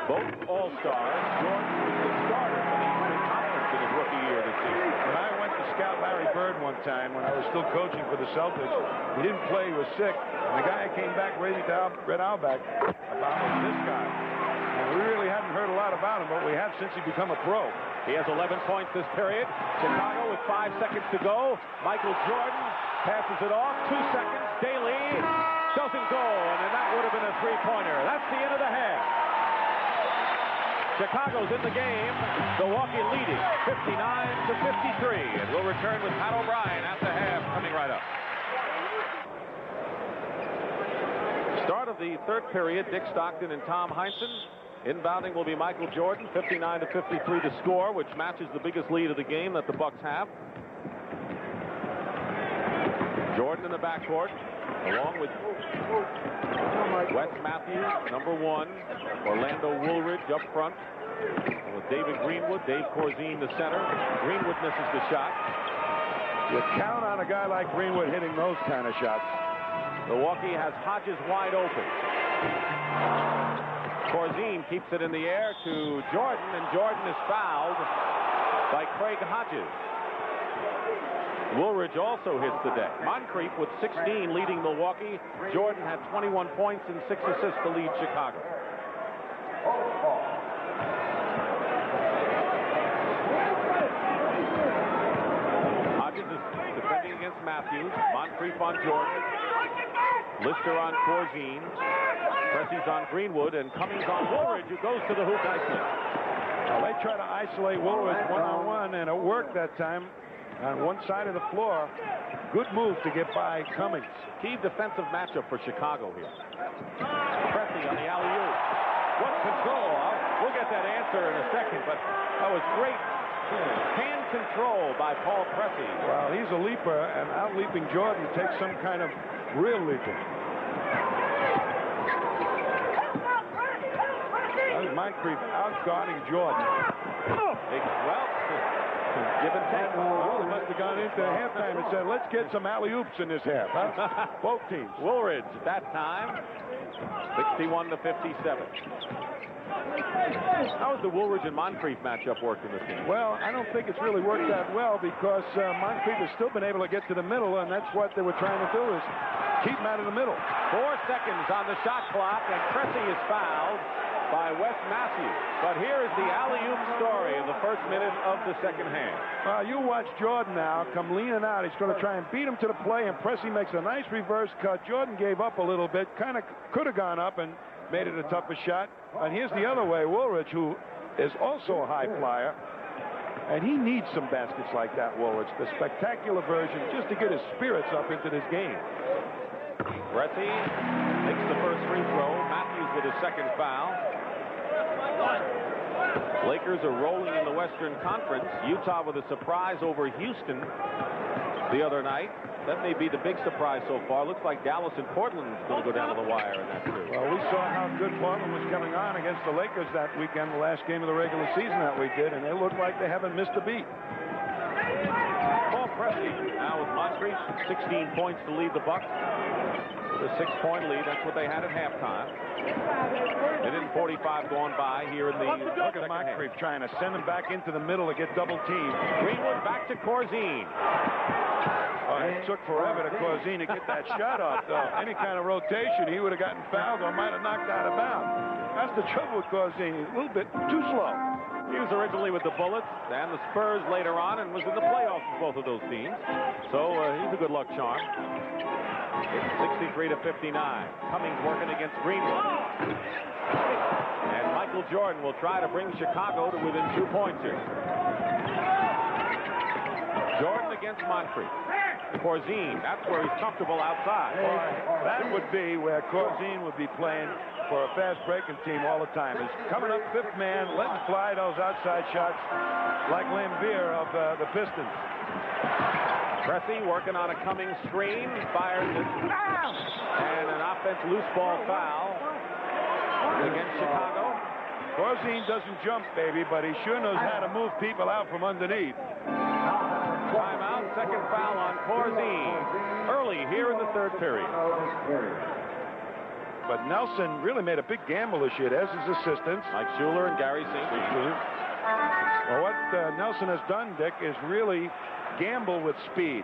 Both all-stars. Jordan was the starter for the Eastern Conference in his rookie year this season. When I went to scout Larry Bird one time when I was still coaching for the Celtics, he didn't play, he was sick. And the guy came back ready to Red Auerbach about this guy. And we really hadn't heard a lot about him, but we have since he become a pro. He has 11 points this period. Chicago with 5 seconds to go. Michael Jordan passes it off. 2 seconds. Daly doesn't go, and that would have been a three-pointer. That's the end of the half. Chicago's in the game. Milwaukee leading 59-53. And we'll return with Pat O'Brien after half coming right up. Start of the third period, Dick Stockton and Tom Heinsohn. Inbounding will be Michael Jordan, 59-53 to score, which matches the biggest lead of the game that the Bucks have. Jordan in the backcourt, along with Wes Matthews, number 1. Orlando Woolridge up front with David Greenwood. Dave Corzine, the center. Greenwood misses the shot. You count on a guy like Greenwood hitting those kind of shots. Milwaukee has Hodges wide open. Corzine keeps it in the air to Jordan, and Jordan is fouled by Craig Hodges. Woolridge also hits the deck. Moncrief with 16 leading Milwaukee. Jordan had 21 points and 6 assists to lead Chicago. Hodges is defending against Matthews. Moncrief on Jordan. Lister on Corzine. Pressy's on Greenwood, and Cummings on Woolridge, who goes to the hoop nicely. Well, they try to isolate Woolridge one-on-one, and it worked that time on one side of the floor. Good move to get by Cummings. Key defensive matchup for Chicago here. Pressy on the alley-oop. What control? We'll get that answer in a second, but that was great hand control by Paul Pressy. Well, he's a leaper, and out-leaping Jordan takes some kind of real leaping. That was Moncrief out-guarding Jordan. Well, Give and take. Well, they must have gone into halftime and said, let's get some alley-oops in this half. Huh? Both teams. Woolridge at that time, 61 to 57. How has the Woolridge and Moncrief matchup worked in this game? Well, I don't think it's really worked that well because Moncrief has still been able to get to the middle, and that's what they were trying to do is keep him out of the middle. 4 seconds on the shot clock, and Cressy is fouled by Wes Matthews. But here is the alley-oop story in the first minute of the second half. You watch Jordan now come leaning out. He's going to try and beat him to the play, and Cressy makes a nice reverse cut. Jordan gave up a little bit, kind of could have gone up and made it a tougher shot. And here's the other way, Woolridge, who is also a high flyer, and he needs some baskets like that, Woolridge, the spectacular version, just to get his spirits up into this game. Cressy takes the first free throw. Matthews with his second foul. Lakers are rolling in the Western Conference. Utah with a surprise over Houston the other night. That may be the big surprise so far. Looks like Dallas and Portland is going to go down to the wire in that series. Well, we saw how good Portland was coming on against the Lakers that weekend, the last game of the regular season that we did, and they look like they haven't missed a beat. Paul Cressy now with Moncrief, 16 points to lead the Bucks. The 6-point lead, that's what they had at halftime. Minute and 45 going by here in the look at Moncrief trying to send him back into the middle to get double teamed. Greenwood back to Corzine. It took forever to Corzine to get that shot off, though. Any kind of rotation, he would have gotten fouled or might have knocked out of bounds. That's the trouble with Corzine. He's a little bit too slow. He was originally with the Bullets and the Spurs later on and was in the playoffs with both of those teams. So he's a good luck charm. It's 63 to 59. Cummings working against Greenwood. And Michael Jordan will try to bring Chicago to within 2 points here. Jordan against Moncrief. Corzine, that's where he's comfortable outside. That would be where Corzine would be playing for a fast breaking team all the time. He's coming up fifth man, letting fly those outside shots like Lambeer of the Pistons. Cressy working on a Cummings screen, fires it, and an offense loose ball foul against Chicago. Corzine doesn't jump, baby, but he sure knows how to move people out from underneath. Timeout, second foul on Corzine. Early here in the third period. But Nelson really made a big gamble this year, as his assistants. Mike Schuler and Gary St. Pierre. Well, what Nelson has done, Dick, is really gamble with speed.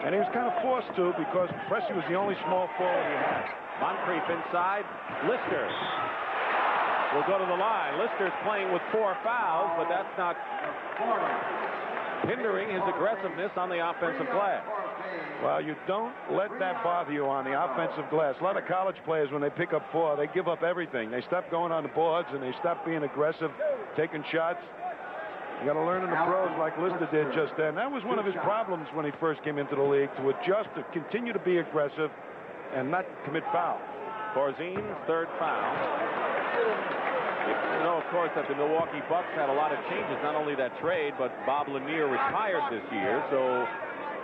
And he was kind of forced to because Cressy was the only small forward he had. Moncrief inside. Lister will go to the line. Lister's playing with 4 fouls, but that's not hindering his aggressiveness on the offensive glass. Well, you don't let that bother you on the offensive glass. A lot of college players, when they pick up 4, they give up everything. They stop going on the boards, and they stop being aggressive, taking shots. You got to learn in the pros like Lister did just then. That was one of his problems when he first came into the league, to adjust, to continue to be aggressive, and not commit fouls. Corzine's third foul. You know, of course, that the Milwaukee Bucks had a lot of changes, not only that trade, but Bob Lanier retired this year, so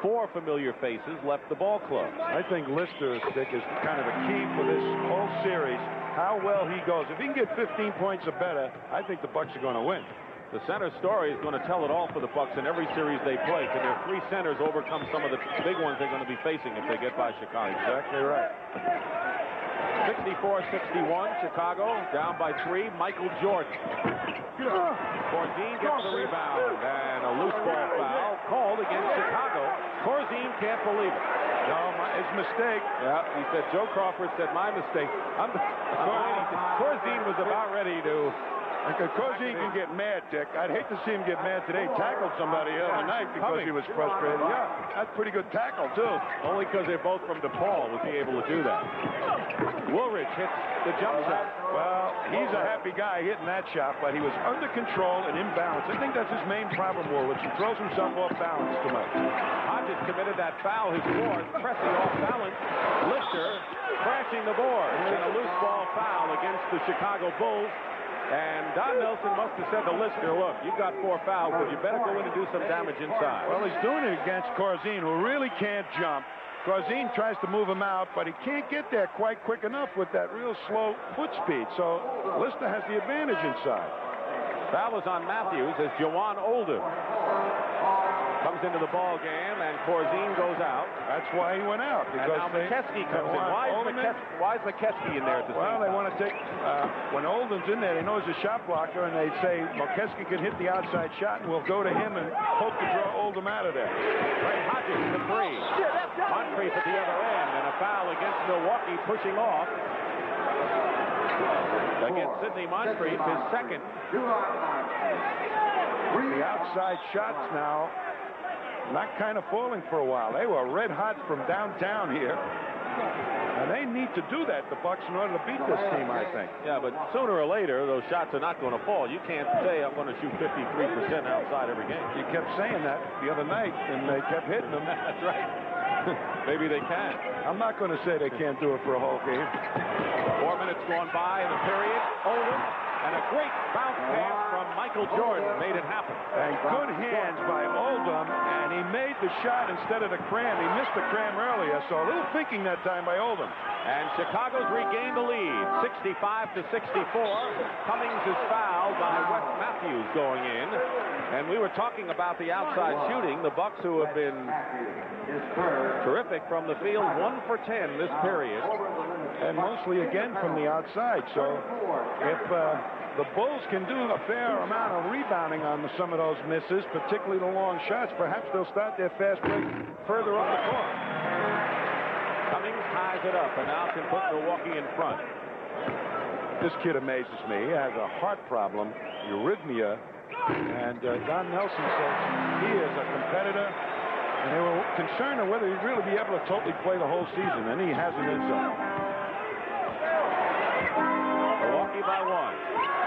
4 familiar faces left the ball club. I think Lister, Dick, is kind of the key for this whole series, how well he goes. If he can get 15 points or better, I think the Bucks are going to win. The center story is going to tell it all for the Bucks in every series they play. Can their 3 centers overcome some of the big ones they're going to be facing if they get by Chicago? Exactly right. 64-61, Chicago down by 3. Michael Jordan. Corzine gets the rebound, and a loose ball foul called against Chicago. Corzine can't believe it. No, his mistake. Yeah, he said, Joe Crawford said, my mistake. Corzine was about ready to... Corzine can get mad, Dick. I'd hate to see him get mad today. Tackled somebody the other night because he was frustrated. Yeah, that's pretty good tackle, too. Only because they're both from DePaul was he able to do that. Woolridge hits the jump shot. Well, he's a happy guy hitting that shot, but he was under control and imbalanced. I think that's his main problem, Woolridge. He throws himself off balance too much. Hodges committed that foul, his 4th. Cressy off balance. Lister crashing the board. And a loose ball foul against the Chicago Bulls. And Don Nelson must have said to Lister, look, you've got 4 fouls, but you better go in and do some damage inside. Well, he's doing it against Corzine, who really can't jump. Corzine tries to move him out, but he can't get there quite quick enough with that real slow foot speed. So Lister has the advantage inside. Foul is on Matthews as Jawan Older comes into the ball game, and Corzine goes out. That's why he went out. And now McKeskey comes in. Why is McKeskey in there at the same time? Well, they want to take, when Oldham's in there, they know he's a shot blocker, and they say McKeskey can hit the outside shot, and we'll go to him and hope to draw Oldham out of there. Ray Hodges, the three. Moncrief at the other end, and a foul against Milwaukee, pushing off. Against Sidney Moncrief, his second. The outside shots now not kind of falling for a while. They were red hot from downtown here. And they need to do that, the Bucks, in order to beat this team, I think. Yeah, but sooner or later, those shots are not going to fall. You can't say I'm going to shoot 53% outside every game. You kept saying that the other night, and they kept hitting them. That's right. Maybe they can. I'm not going to say they can't do it for a whole game. 4 minutes gone by in the period. Oldham, and a great bounce pass from Michael Jordan made it happen. And good hands by Oldham, and he made the shot instead of the cram. He missed the cram earlier, so a little thinking that time by Oldham. And Chicago's regained the lead, 65-64. Cummings is fouled by Wes Matthews going in. And we were talking about the outside shooting. The Bucks, who have been terrific from the field, 1 for 10 this period. And mostly again from the outside. So if the Bulls can do a fair amount of rebounding on some of those misses, particularly the long shots, perhaps they'll start their fast break further up the court. Cummings ties it up and now can put Milwaukee in front. This kid amazes me. He has a heart problem, arrhythmia, and Don Nelson says he is a competitor, and they were concerned of whether he'd really be able to totally play the whole season, and he has an inside. Milwaukee by 1.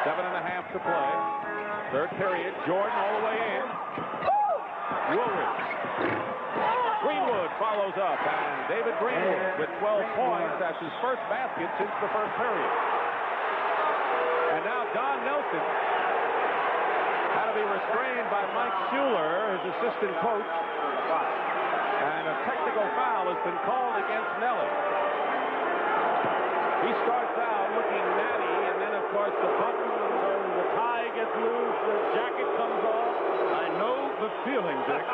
7.5 to play. Third period. Jordan all the way in. Woolridge. Greenwood follows up, and David Greenwood with 12 points. That's his first basket since the first period. And now Don Nelson had to be restrained by Mike Schuler, his assistant coach. And a technical foul has been called against Nelly. He starts out looking natty, and then, of course, the button goes, the tie gets loose, the jacket comes off. I know the feeling, Dick.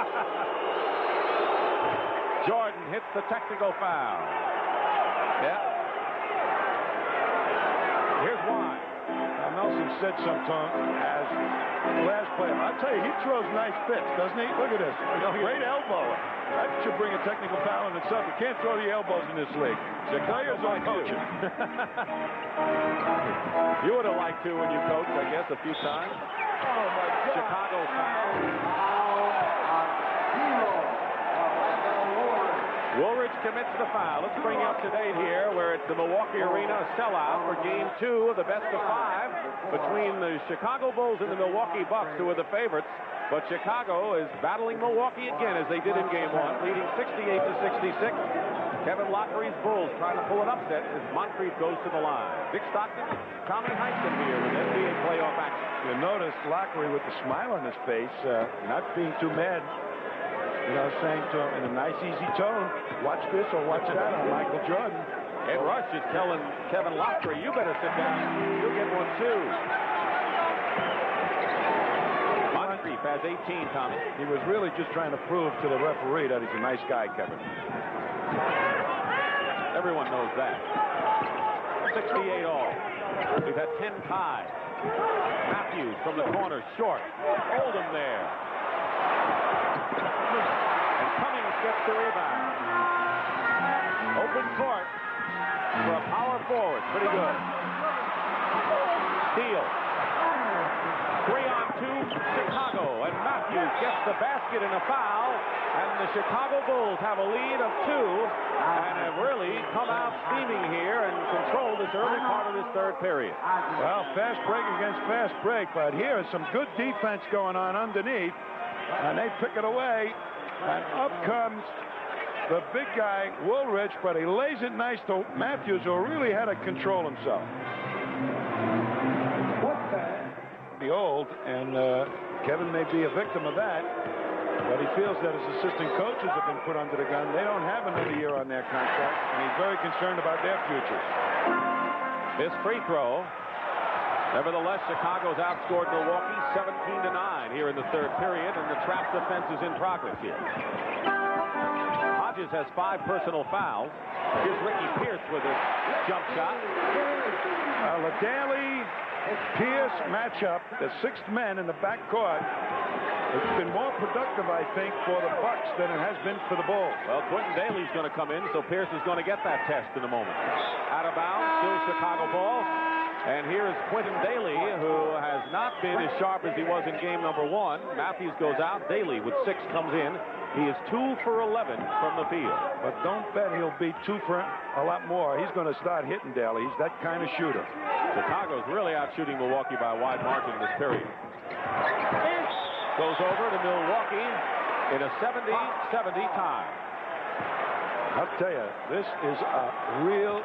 Jordan hits the technical foul. Yeah. Here's why. Nelson said sometime as the last player. I'll tell you, he throws nice fits, doesn't he? Look at this. Great elbow. That should bring a technical foul in itself. You can't throw the elbows in this league. Players are coaching. You would have liked to when you coached, I guess, a few times. Oh, my God. Chicago foul. Woolridge commits the foul. Let's bring you up to date here. We're at the Milwaukee Arena sellout for Game 2 of the best of 5 between the Chicago Bulls and the Milwaukee Bucks, who are the favorites. But Chicago is battling Milwaukee again, as they did in Game 1, leading 68-66. Kevin Lockery's Bulls trying to pull an upset as Moncrief goes to the line. Dick Stockton, Tommy Heinsohn here with NBA playoff action. You notice Lockery with the smile on his face, not being too mad. You know, saying to him in a nice, easy tone, watch this or watch that on Michael Jordan. Ed Rush is telling Kevin Lockery, you better sit down. You'll get one, too. Moncrief has 18, Tommy. He was really just trying to prove to the referee that he's a nice guy, Kevin. Everyone knows that. 68 all. We've had 10 ties. Matthews from the corner, short. Oldham there. And Cummings gets the rebound. Open court for a power forward. Pretty good. Steele. 3-on-2 Chicago. And Matthews gets the basket and a foul. And the Chicago Bulls have a lead of 2 and have really come out steaming here and controlled this early part of this third period. Well, fast break against fast break, but here is some good defense going on underneath. And they pick it away, and up comes the big guy, Woolridge, but he lays it nice to Matthews, who really had to control himself. The old, and Kevin may be a victim of that, but he feels that his assistant coaches have been put under the gun. They don't have another year on their contract, and he's very concerned about their futures. This free throw Nevertheless, Chicago's outscored Milwaukee 17-9 here in the third period, and the trap defense is in progress here. Hodges has 5 personal fouls. Here's Ricky Pierce with a jump shot. The Daly-Pierce matchup, the 6th men in the backcourt, it's been more productive, I think, for the Bucks than it has been for the Bulls. Well, Quentin Daly's going to come in, so Pierce is going to get that test in a moment. Out of bounds, still Chicago ball. And here is Quentin Daly, who has not been as sharp as he was in game number 1. Matthews goes out. Daly with 6 comes in. He is 2 for 11 from the field. But don't bet he'll be 2 for a lot more. He's going to start hitting Daly. He's that kind of shooter. Chicago's really out shooting Milwaukee by a wide margin this period. Goes over to Milwaukee in a 70-70 tie. I'll tell you, this is a real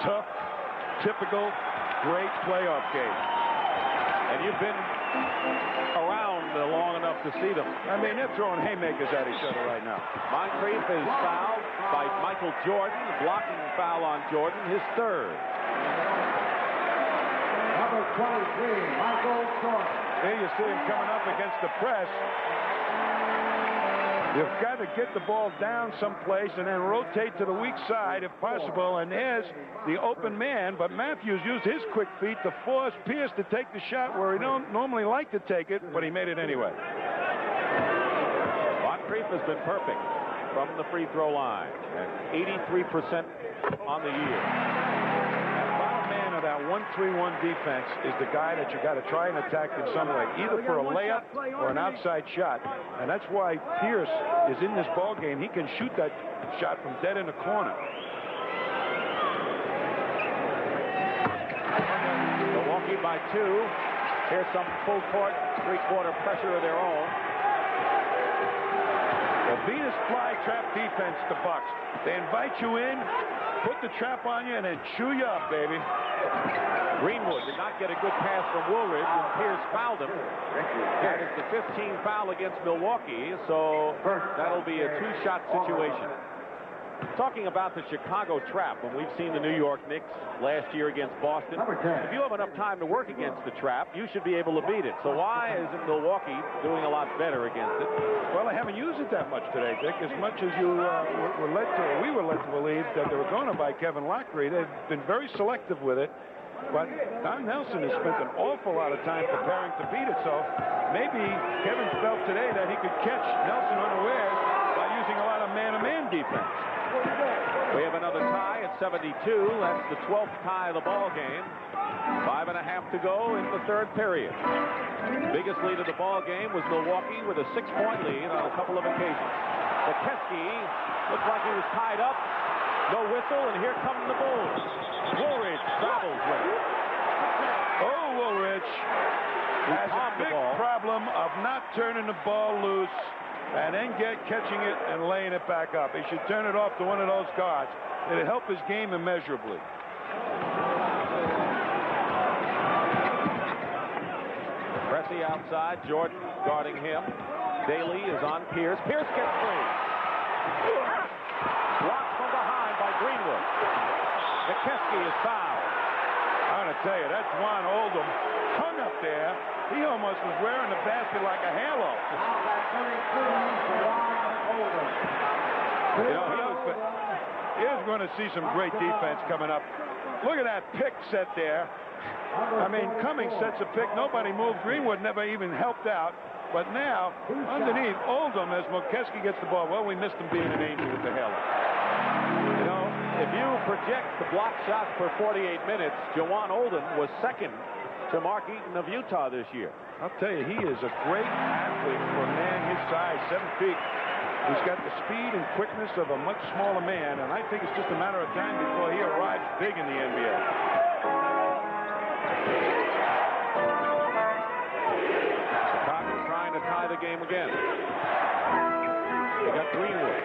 tough, typical, great playoff game. And you've been around long enough to see them. I mean, they're throwing haymakers at each other right now. Moncrief is fouled by Michael Jordan, blocking foul on Jordan, his 3rd. Number 23, Michael Jordan. There you see him coming up against the press. You've got to get the ball down someplace and then rotate to the weak side if possible. And there's the open man, but Matthews used his quick feet to force Pierce to take the shot where he don't normally like to take it, but he made it anyway. Moncrief has been perfect from the free throw line at 83% on the year. Man of that 1-3-1 defense is the guy that you got to try and attack in some way, either for a layup or an outside shot. And that's why Pierce is in this ball game. He can shoot that shot from dead in the corner. Milwaukee by 2. Here's some full court, 3-quarter pressure of their own. The Venus fly trap defense, the Bucks. They invite you in, put the trap on you, and then chew you up, baby. Greenwood did not get a good pass from Woolridge, and Pierce fouled him. That is the 15th foul against Milwaukee, so that'll be a 2-shot situation. Talking about the Chicago trap, when we've seen the New York Knicks last year against Boston, if you have enough time to work against the trap, you should be able to beat it. So why isn't Milwaukee doing a lot better against it? Well, they haven't used it that much today, Dick. As much as we were led to believe that they were going to buy Kevin Lockery. They've been very selective with it. But Don Nelson has spent an awful lot of time preparing to beat it. So maybe Kevin felt today that he could catch Nelson unawares by using a lot of man-to-man defense. We have another tie at 72. That's the 12th tie of the ball game. 5.5 to go in the third period. Biggest lead of the ball game was Milwaukee with a 6-point lead on a couple of occasions. McKeskey looked like he was tied up. No whistle, and here come the Bulls. Woolridge travels with it. Oh, Woolridge has a big problem of not turning the ball loose and then catching it and laying it back up. He should turn it off to one of those guards. It'll help his game immeasurably. Pressey outside, Jordan guarding him. Daly is on Pierce. Pierce gets free. Blocked from behind by Greenwood. McKeskey is fouled. I'm going to tell you, that's Juan Oldham hung up there. He almost was wearing the basket like a halo. You know, he was going to see some great defense coming up. Look at that pick set there. I mean, Cummings sets a pick. Nobody moved. Greenwood never even helped out. But now, underneath, Oldham, as McKeskey gets the ball. Well, we missed him being an angel with the halo. You know, if you project the block shots per 48 minutes, Juwan Oldham was second to Mark Eaton of Utah this year. I'll tell you, he is a great athlete for a man his size, 7 feet. He's got the speed and quickness of a much smaller man, and I think it's just a matter of time before he arrives big in the NBA. Chicago trying to tie the game again. They got Greenwood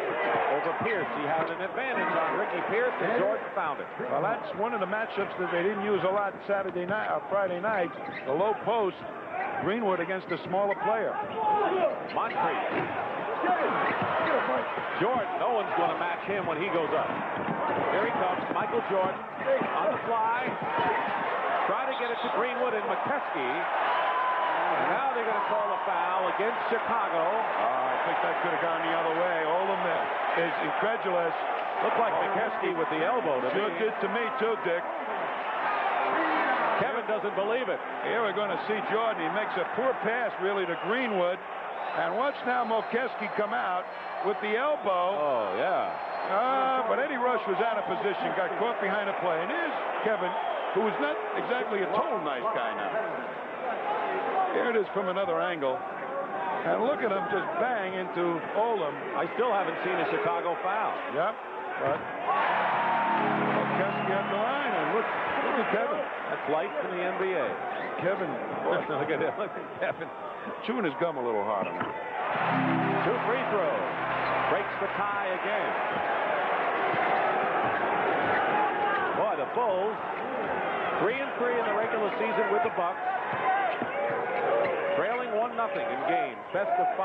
over Pierce. He had an advantage on Ricky Pierce, and Jordan found it. Well, that's one of the matchups that they didn't use a lot Saturday night or Friday night. The low post, Greenwood against a smaller player. Moncrief. Jordan, no one's going to match him when he goes up. Here he comes, Michael Jordan on the fly. Try to get it to Greenwood and McKeskey. And now they're going to call a foul against Chicago. I think that could have gone the other way. Oldham is incredulous. Looked like McKeskey with the elbow to Sure me. did to me, too, Dick. Kevin doesn't believe it. Here we're going to see Jordan. He makes a poor pass, really, to Greenwood. And watch now Mulkeski come out with the elbow. Oh, yeah. But Eddie Rush was out of position, got caught behind a play. And here's Kevin, who is not exactly a total nice guy now. Here it is from another angle. And look at him just bang into Oldham. I still haven't seen a Chicago foul. Yep. But Mulkeski at the line. And look at Kevin. That's life in the NBA. Kevin. Look at him. Look at Kevin. Chewing his gum a little harder now. 2 free throws. Breaks the tie again. Boy, the Bulls 3-3 in the regular season with the Bucks. Trailing 1-0 in games. Best of 5.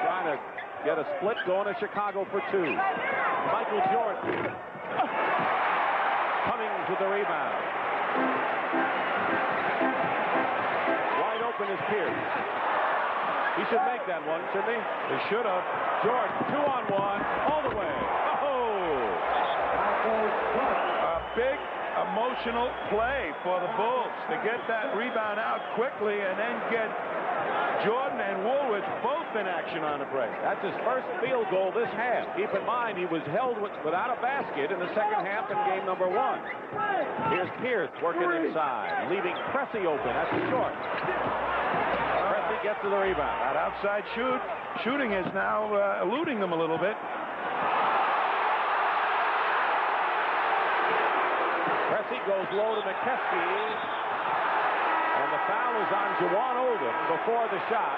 Trying to get a split going to Chicago for 2. Michael Jordan coming to the rebound. Wide open is Pierce. He should make that one, shouldn't he? He should have. Jordan, 2-on-1, all the way. Oh! A big emotional play for the Bulls to get that rebound out quickly and then get Jordan and Woolridge both in action on the break. That's his first field goal this half. Keep in mind, he was held without a basket in the second half in game number 1. Here's Pierce working inside, leaving Pressey open at the short. Pressey gets to the rebound. That outside shooting is now eluding them a little bit. Pressey goes low to McKeskey. And the foul is on Juwan Oldham before the shot.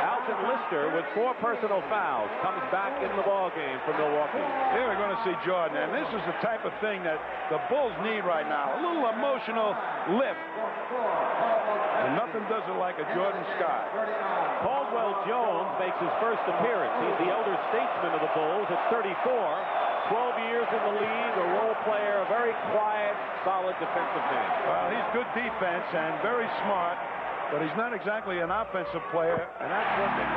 Alton Lister with 4 personal fouls comes back in the ballgame for Milwaukee. Here we're going to see Jordan, and this is the type of thing that the Bulls need right now. A little emotional lift. And nothing does it like a Jordan Scott. Caldwell Jones makes his first appearance. He's the elder statesman of the Bulls at 34. 12 years in the league, a role player, a very quiet, solid defensive man. Well, he's good defense and very smart, but he's not exactly an offensive player, and that's what they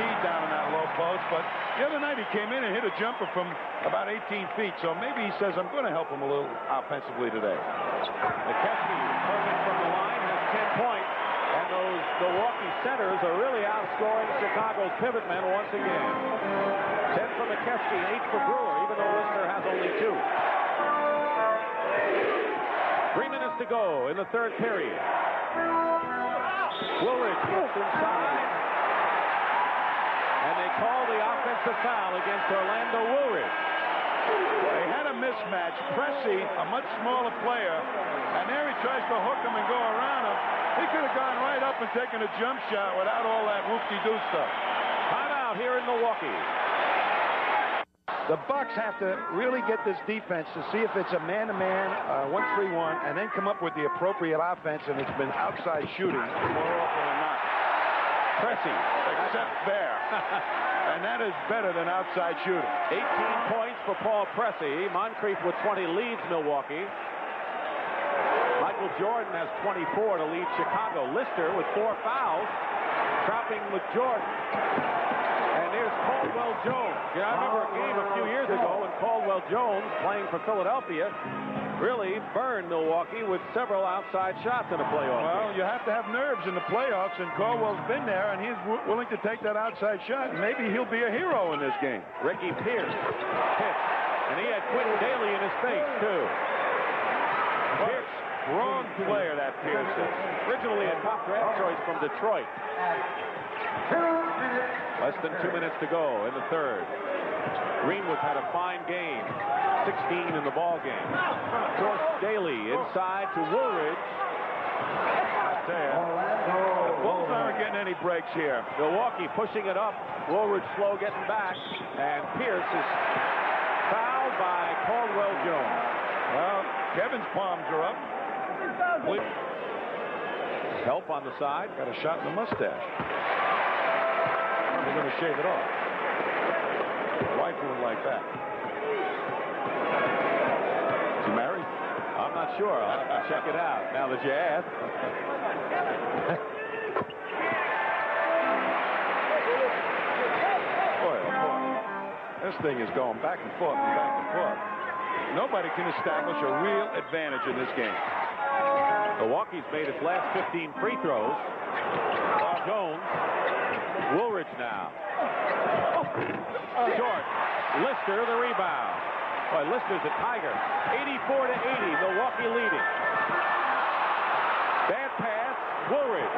need down in that low post. But the other night he came in and hit a jumper from about 18 feet, so maybe he says, I'm going to help him a little offensively today. McKeskey, perfect from the line, has 10 points, and those Milwaukee centers are really outscoring Chicago's pivot men once again. 10 for McKeskey, 8 for Brewer, even though Lister has only 2. 3 minutes to go in the third period. Woolridge gets inside. And they call the offensive foul against Orlando Woolridge. They had a mismatch. Pressey, a much smaller player, and there he tries to hook him and go around him. He could have gone right up and taken a jump shot without all that whoop-de-doo stuff. Timeout here in Milwaukee. The Bucks have to really get this defense to see if it's a man-to-man, 1-3-1, and then come up with the appropriate offense, and it's been outside shooting more often than not. Pressey. Except there. And that is better than outside shooting. 18 points for Paul Pressey. Moncrief with 20 leads Milwaukee. Michael Jordan has 24 to lead Chicago. Lister with 4 fouls, trapping with Jordan. And here's Caldwell Jones. Yeah, I remember a game a few years ago when Caldwell Jones, playing for Philadelphia, really burned Milwaukee with several outside shots in a playoff Well, game. you have to have nerves in the playoffs, and Caldwell's been there, and he's willing to take that outside shot, and maybe he'll be a hero in this game. Ricky Pierce hits, and he had Quentin Daly in his face, too. Pierce, Wrong player, that Pierce is. originally a top draft choice from Detroit. Less than 2 minutes to go in the third. Greenwood's had a fine game. 16 in the ball game. Force Daly inside to Woolridge. I tell you, the Bulls aren't getting any breaks here. Milwaukee pushing it up. Woolridge slow getting back. And Pierce is fouled by Caldwell Jones. Well, Kevin's palms are up. Help on the side. Got a shot in the mustache. They're going to shave it off. Wife wouldn't like that. Is he married? sure. I'll check it out now that you asked. Boy, oh boy. This thing is going back and forth and back and forth. Nobody can establish a real advantage in this game. Milwaukee's made its last 15 free throws. Jones. Woolridge now. Short. Lister the rebound. Boy, Lister's a tiger. 84-80. Milwaukee leading. Bad pass. Woolridge.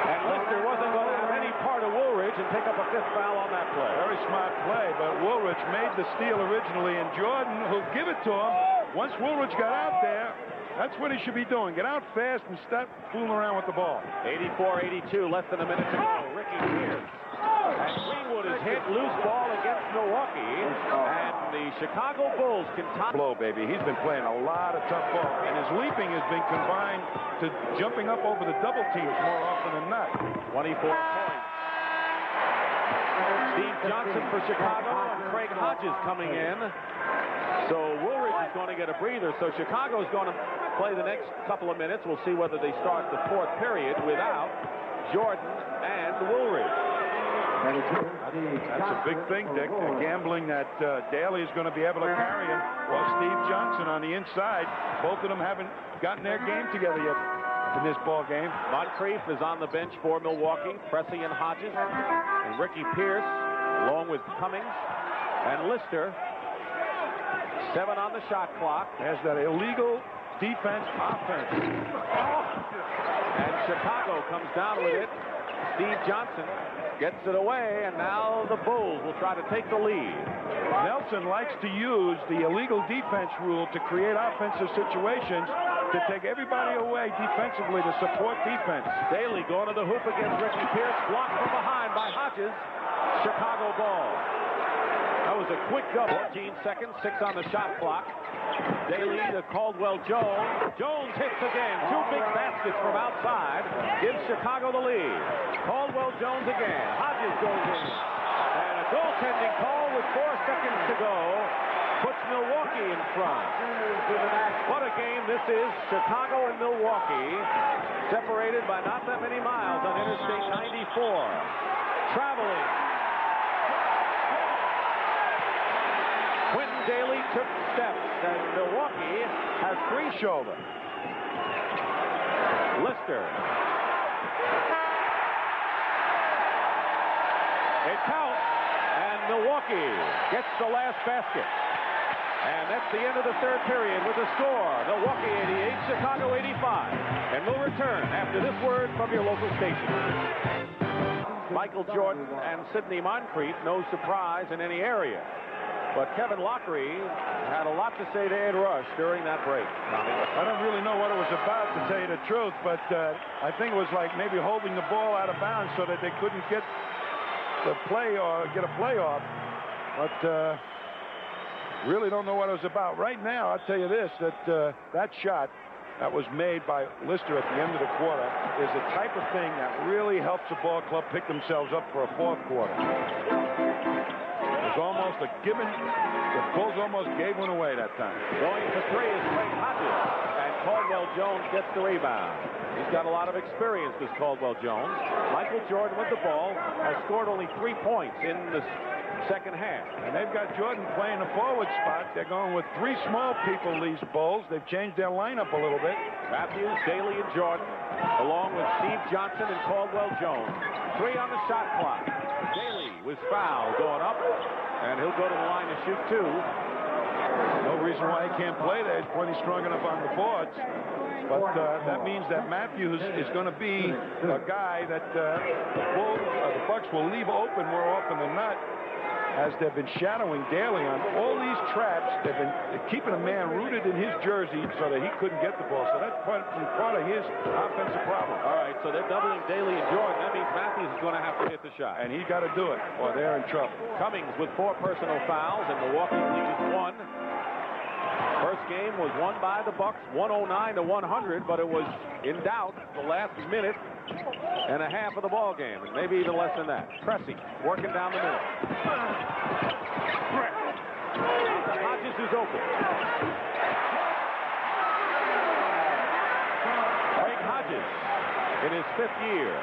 And Lister wasn't going to have any part of Woolridge and pick up a 5th foul on that play. Very smart play, but Woolridge made the steal originally, and Jordan, who'll give it to him, once Woolridge got out there, that's what he should be doing. Get out fast and stop fooling around with the ball. 84-82, less than a minute to go. Ricky Pierce. And Greenwood is hit. Loose ball against Milwaukee. And the Chicago Bulls can top. Blow, baby. He's been playing a lot of tough ball. And his leaping has been combined to jumping up over the double teams more often than not. 24 points. Steve Johnson for Chicago and Craig Hodges coming in. So Woolridge is going to get a breather. So Chicago is going to play the next couple of minutes. We'll see whether they start the 4th period without Jordan and Woolridge. That's a big thing, Dick. Gambling that Daly is going to be able to carry him, while Steve Johnson on the inside. Both of them haven't gotten their game together yet in this ball game. Moncrief is on the bench for Milwaukee. Pressey and Hodges and Ricky Pierce, along with Cummings and Lister. 7 on the shot clock. Has that illegal defense, offense. And Chicago comes down with it. Steve Johnson gets it away, and now the Bulls will try to take the lead. Nelson likes to use the illegal defense rule to create offensive situations to take everybody away defensively to support defense. Daly going to the hoop against Ricky Pierce, blocked from behind by Hodges. Chicago ball. That was a quick double. 14 seconds, 6 on the shot clock. Daly to Caldwell Jones. Jones hits again. 2 big baskets from outside. Gives Chicago the lead. Caldwell Jones again. Hodges goes in. And a goaltending call with 4 seconds to go puts Milwaukee in front. What a game this is. Chicago and Milwaukee separated by not that many miles on Interstate 94. Traveling. Quentin Daly took steps, and Milwaukee has 3 shoulder. Lister. It counts, and Milwaukee gets the last basket. And that's the end of the 3rd period with the score. Milwaukee 88, Chicago 85. And we'll return after this word from your local station. Michael Jordan and Sidney Moncrief, no surprise in any area. But Kevin Lockery had a lot to say to Ed Rush during that break. I don't really know what it was about, to tell you the truth, but I think it was like maybe holding the ball out of bounds so that they couldn't get the play or get a playoff. But really don't know what it was about. Right now, I'll tell you this, that that shot that was made by Lister at the end of the quarter is the type of thing that really helps a ball club pick themselves up for a 4th quarter. It was almost a given. The Bulls almost gave one away that time. Going for 3 is Craig Hodges, and Caldwell Jones gets the rebound. He's got a lot of experience, this Caldwell Jones. Michael Jordan with the ball has scored only 3 points in the 2nd half. And they've got Jordan playing the forward spot. They're going with 3 small people, these Bulls. They've changed their lineup a little bit. Matthews, Daly, and Jordan, along with Steve Johnson and Caldwell Jones. 3 on the shot clock. Daly was fouled going up, and he'll go to the line to shoot 2. No reason why he can't play there. He's plenty strong enough on the boards. But that means that Matthews is going to be a guy that the Bucks will leave open more often than not, as they've been shadowing Daly on all these traps. They've been keeping a man rooted in his jersey so that he couldn't get the ball. So that's part of his offensive problem. All right, so they're doubling Daly and Jordan. That means Matthews is going to have to hit the shot. And he's got to do it, or they're in trouble. Cummings with 4 personal fouls, and Milwaukee leads 1. First game was won by the Bucks, 109-100, but it was in doubt the last minute and a half of the ball game, and maybe even less than that. Pressey working down the middle. Hodges is open. Hodges in his 5th year.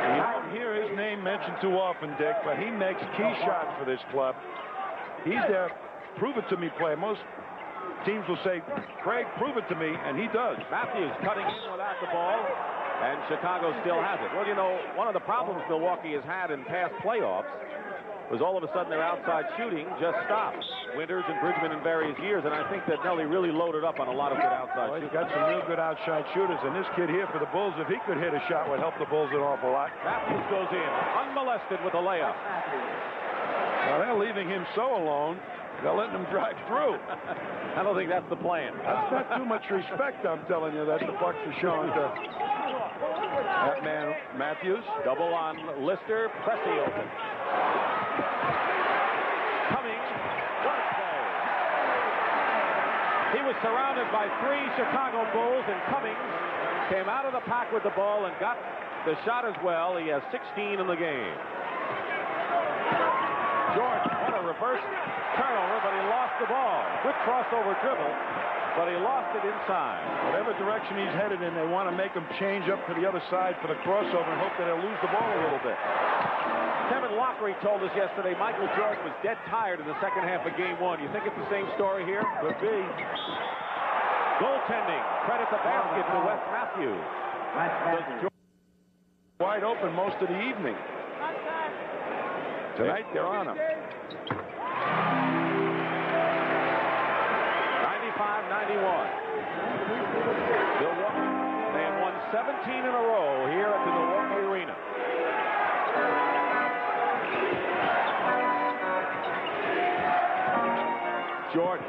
You don't hear his name mentioned too often, Dick, but he makes key shots for this club. He's their prove-it-to-me player. Most teams will say, Craig, prove it to me, and he does. Matthews cutting in without the ball, and Chicago still has it. Well, you know, one of the problems Milwaukee has had in past playoffs was all of a sudden their outside shooting just stopped. Winters and Bridgman in various years, and I think that Nelly really loaded up on a lot of good outside Well, he's shooting. got some real good outside shooters, and this kid here for the Bulls, if he could hit a shot, would help the Bulls an awful lot. Matthews goes in, unmolested with a layup. Now, they're leaving him so alone, they're letting him drive through. I don't think that's the plan. That's not too much respect, I'm telling you, that the Bucks are showing to that man, Matthews. Double on Lister, Pressey open. Cummings, one play. He was surrounded by 3 Chicago Bulls, and Cummings came out of the pack with the ball and got the shot as well. He has 16 in the game. Jordan, what a reverse turnover, but he lost the ball. Good crossover dribble, but he lost it inside. Whatever direction he's headed in, they want to make him change up to the other side for the crossover and hope that he'll lose the ball a little bit. Kevin Lockery told us yesterday Michael Jordan was dead tired in the second half of Game 1. You think it's the same story here? Could be. Goaltending. Credit the basket to Wes Matthews. Wide open most of the evening. Tonight they're on him. 95-91. Milwaukee. They have won 17 in a row here at the Milwaukee Arena. Jordan.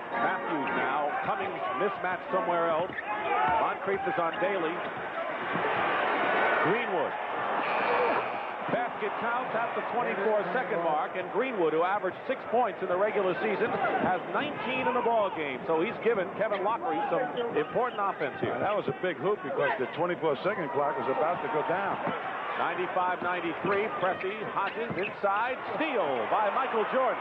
Matthews now. Cummings mismatched somewhere else. Moncrief is on Daly. Greenwood. Basket counts at the 24-second mark, and Greenwood, who averaged 6 points in the regular season, has 19 in the ball game. So he's given Kevin Lockery some important offense here. And that was a big hoop because the 24-second clock was about to go down. 95-93, Pressey, Hodges inside, steal by Michael Jordan.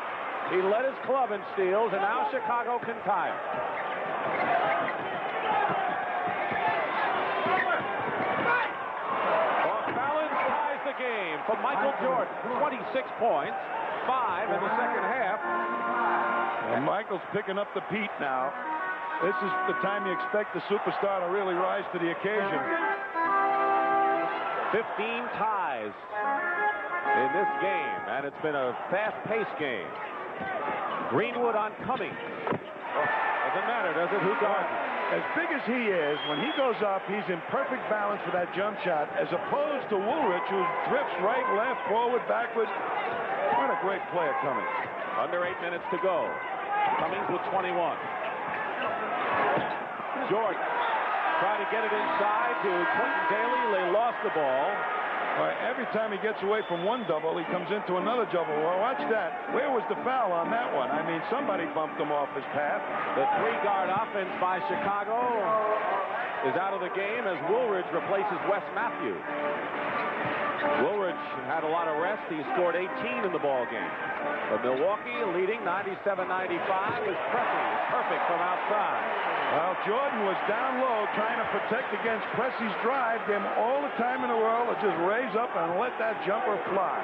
He led his club in steals, and now Chicago can tie it. Off balance ties the game for Michael Jordan. 26 points, 5 in the second half. And Michael's picking up the peat now. This is the time you expect the superstar to really rise to the occasion. 15 ties in this game, and it's been a fast-paced game. Greenwood on Cummings. Doesn't matter, does it? Who guards it? As big as he is, when he goes up, he's in perfect balance for that jump shot, as opposed to Woolrich, who drifts right, left, forward, backward. What a great player, Cummings. Under 8 minutes to go. Cummings with 21. Jordan trying to get it inside to Quentin Daly. They lost the ball. Every time he gets away from one double, he comes into another double. Well, watch that. Where was the foul on that one? I mean, somebody bumped him off his path. The 3-guard offense by Chicago is out of the game as Woolridge replaces Wes Matthews. Woolridge had a lot of rest. He scored 18 in the ball game. But Milwaukee leading 97-95 is Pressey. Perfect from outside. Well, Jordan was down low trying to protect against Pressey's drive. Gave him all the time in the world to just raise up and let that jumper fly.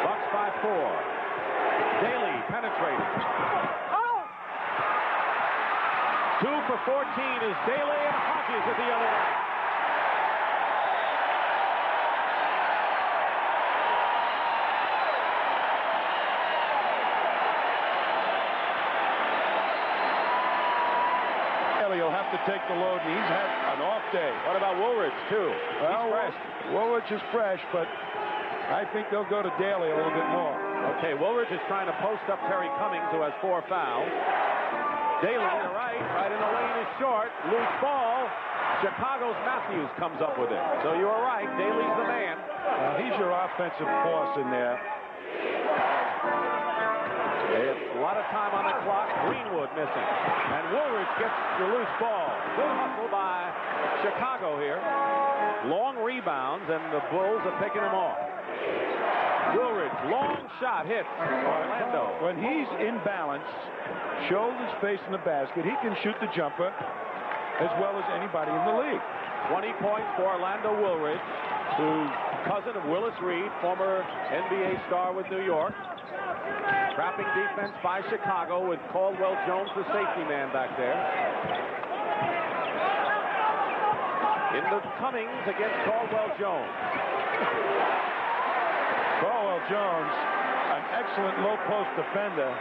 Bucks by 4. Daly penetrated. 2 for 14 is Daly, and Hodges at the other end. He'll have to take the load, and he's had an off day. What about Woolridge, too? Well, He's fresh. Woolridge is fresh, but I think they'll go to Daly a little bit more. Okay, Woolridge is trying to post up Terry Cummings, who has 4 fouls. Daly to the right in the lane is short. Loose ball. Chicago's Matthews comes up with it. So you were right. Daly's the man. He's your offensive force in there. It's a lot of time on the clock. Greenwood missing. And Woolridge gets the loose ball. Good hustle by Chicago here. Long rebounds, and the Bulls are picking them off. Woolridge, long shot, hits Orlando. When he's in balance, shoulders facing the basket, he can shoot the jumper. as well as anybody in the league. 20 points for Orlando Woolridge, who's cousin of Willis Reed, former NBA star with New York. Trapping defense by Chicago with Caldwell Jones, the safety man back there. Into Cummings against Caldwell Jones. Caldwell Jones, an excellent low post defender,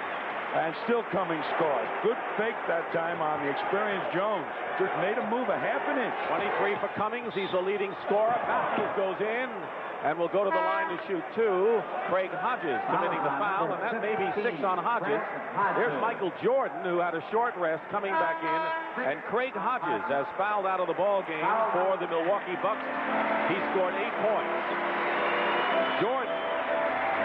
and still Cummings scores. Good fake that time on the experienced Jones. Just made him move a half an inch. 23 for Cummings. He's the leading scorer. Matthews goes in and will go to the line to shoot two. Craig Hodges committing the foul, and that may be 6 on Hodges. There's Michael Jordan, who had a short rest, coming back in, and Craig Hodges has fouled out of the ball game for the Milwaukee Bucks. He scored 8 points. Jordan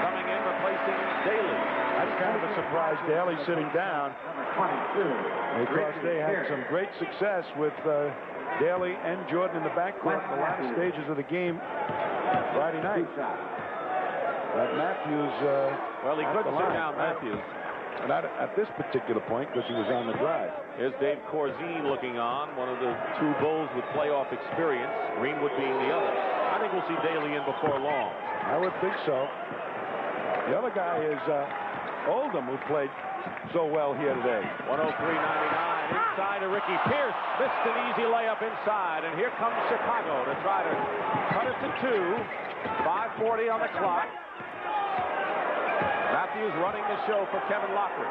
coming in, replacing Daly. That's kind of a surprise. Daly sitting down because they had some great success with Daly and Jordan in the backcourt in the last stages of the game Friday night. But Matthews, well, he couldn't sit down Matthews. Not at this particular point because he was on the drive. Here's Dave Corzine looking on, one of the 2 Bulls with playoff experience, Greenwood being the other. I think we'll see Daly in before long. I would think so. The other guy is Oldham, who played so well here today. 103.99 inside to Ricky Pierce. Missed an easy layup inside, and here comes Chicago to try to cut it to 2. 5:40 on the clock. Matthews running the show for Kevin Lockwood.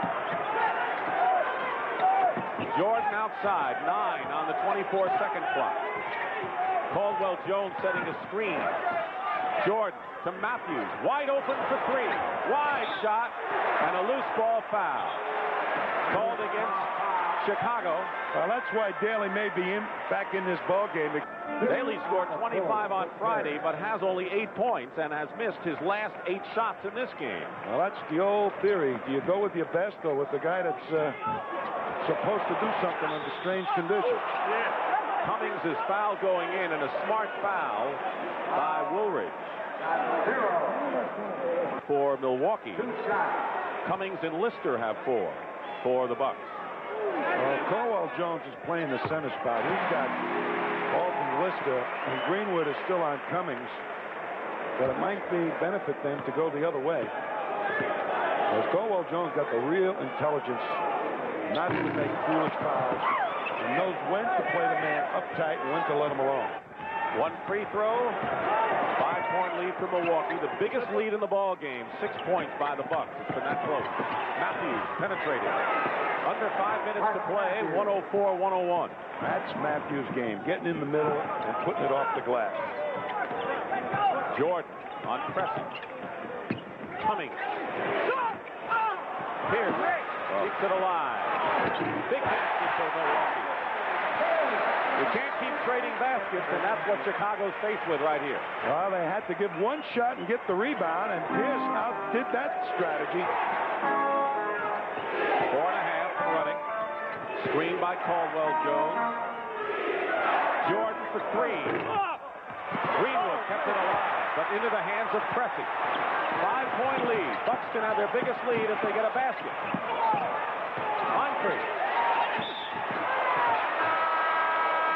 Jordan outside, 9 on the 24-second clock. Caldwell Jones setting a screen. Jordan to Matthews, wide open for 3. Wide shot, and a loose ball foul. Called against Chicago. Well, that's why Daly may be back in this ball game. Daly scored 25 on Friday, but has only 8 points and has missed his last 8 shots in this game. Well, that's the old theory. Do you go with your best or with the guy that's supposed to do something under strange conditions? Cummings is foul going in, and a smart foul by Woolridge. For Milwaukee, Cummings and Lister have 4 for the Bucks. Caldwell Jones is playing the center spot. He's got Alton, Lister, and Greenwood is still on Cummings. But it might benefit them to go the other way. As Caldwell Jones got the real intelligence not to make foolish fouls and knows when to play the man uptight and when to let him alone. 1 free throw, 5-point lead for Milwaukee. The biggest lead in the ball game, 6 points by the Bucks. It's been that close. Matthews penetrated. Under 5 minutes to play, 104-101. That's Matthews' game, getting in the middle and putting it off the glass. Jordan on pressing. Cummings. Pierce keeps it alive. Big basket for Milwaukee. You can't keep trading baskets, and that's what Chicago's faced with right here. Well, they had to give 1 shot and get the rebound, and Pierce outdid that strategy. 4.5 running. Screen by Caldwell Jones. Jordan for 3. Greenwood kept it alive, but into the hands of Pressey. 5-point lead. Bucks can have their biggest lead if they get a basket. Moncrief.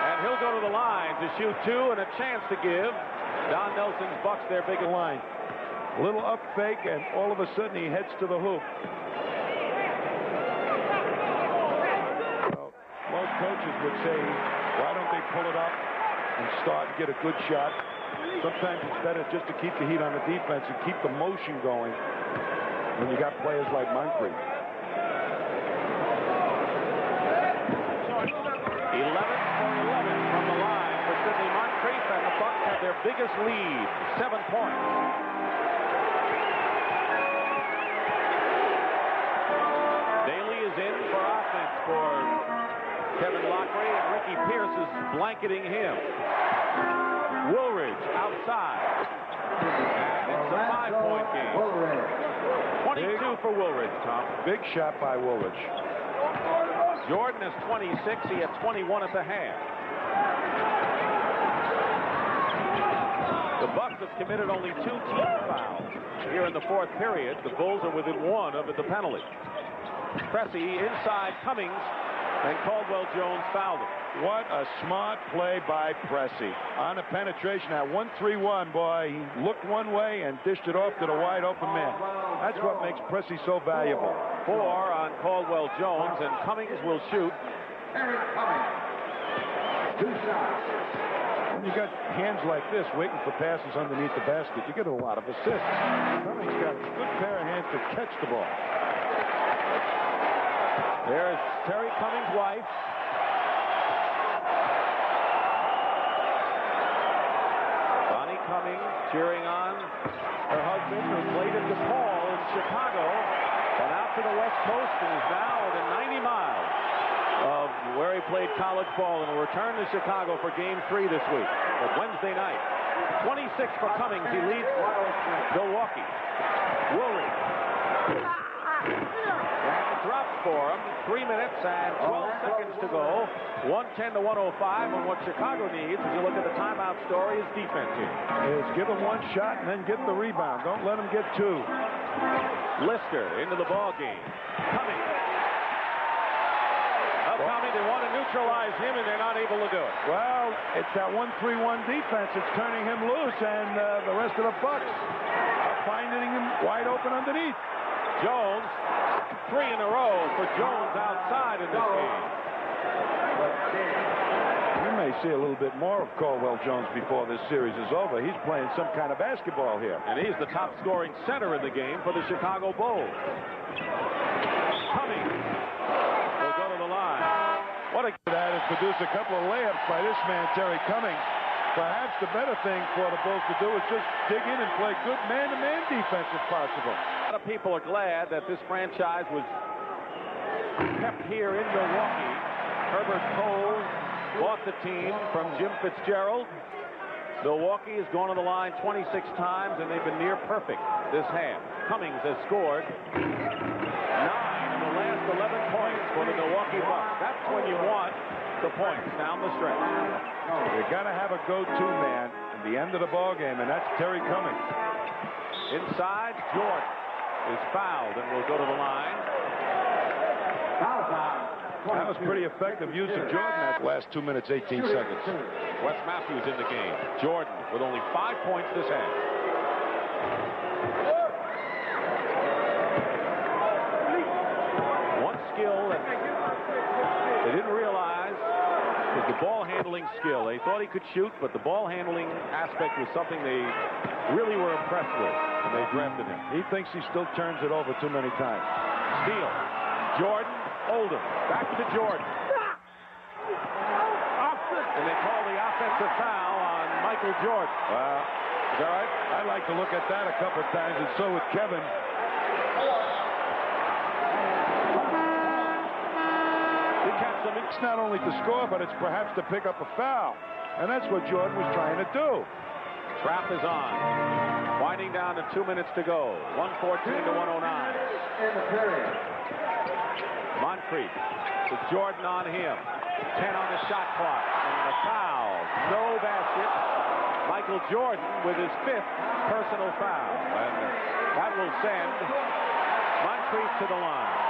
And he'll go to the line to shoot 2 and a chance to give Don Nelson's Bucks their biggest line. A little up fake, and all of a sudden he heads to the hoop. Well, most coaches would say, why don't they pull it up and start and get a good shot? Sometimes it's better just to keep the heat on the defense and keep the motion going when you got players like Moncrief. 11 for 11 from the line for Sidney Moncrief, and the Bucks have their biggest lead, 7 points. Daly is in for offense for Kevin Lockery, and Ricky Pierce is blanketing him. Woolridge outside. It's a 5-point game. 22 for Woolridge, Tom. Big shot by Woolridge. Jordan is 26. He had 21 at the half. The Bucks have committed only 2 team fouls here in the 4th period. The Bulls are within 1 of the penalty. Pressey inside Cummings. And Caldwell Jones fouled him. What a smart play by Pressey. On the penetration at 1-3-1, boy, he looked one way and dished it off to the wide open man. That's what makes Pressey so valuable. 4 on Caldwell Jones, and Cummings will shoot. When you got hands like this waiting for passes underneath the basket, you get a lot of assists. Cummings got a good pair of hands to catch the ball. There's Terry Cummings' wife. Bonnie Cummings cheering on her husband, who played at DePaul in Chicago and out to the West Coast and is now within 90 miles of where he played college ball, and will return to Chicago for Game 3 this week, but Wednesday night. 26 for Cummings. He leads Milwaukee. Woolridge. And drops for him. 3 minutes and 12 seconds to go. 110 to 105. And what Chicago needs, as you look at the timeout story, is defense here. Is give him one shot and then get the rebound. Don't let him get two. Lister into the ball game. Cummings. Tommy, they want to neutralize him, and they're not able to do it. Well, it's that 1-3-1 defense. It's turning him loose, and the rest of the Bucks are finding him wide open underneath. Jones, 3 in a row for Jones outside in this game. We may see a little bit more of Caldwell Jones before this series is over. He's playing some kind of basketball here. And he's the top-scoring center in the game for the Chicago Bulls. Cummings will go to the line. What a that has produced a couple of layups by this man, Terry Cummings. Perhaps the better thing for the Bulls to do is just dig in and play good man-to-man defense if possible. A lot of people are glad that this franchise was kept here in Milwaukee. Herbert Cole bought the team from Jim Fitzgerald. Milwaukee has gone to the line 26 times, and they've been near perfect this half. Cummings has scored 9 of the last 11 points for the Milwaukee Bucks. That's when you want the points down the stretch. You got to have a go-to man at the end of the ball game, and that's Terry Cummings. Inside, Jordan is fouled and will go to the line. That was pretty effective use of Jordan that last 2 minutes, 18 seconds. Wes Matthews in the game. Jordan with only 5 points this half. One skill that they didn't realize was the ball handling skill. They thought he could shoot, but the ball handling aspect was something they really were impressed with when they drafted him. He thinks he still turns it over too many times. Steal. Jordan, Oldham. Back to Jordan. And they call the offensive foul on Michael Jordan. Wow. Is that right? I like to look at that a couple of times, and so would Kevin. It's not only to score, but it's perhaps to pick up a foul. And that's what Jordan was trying to do. Trap is on. Winding down to 2 minutes to go. 114 to 109. In the period. Moncrief with Jordan on him. 10 on the shot clock. And the foul. No basket. Michael Jordan with his 5th personal foul. And that will send Moncrief to the line.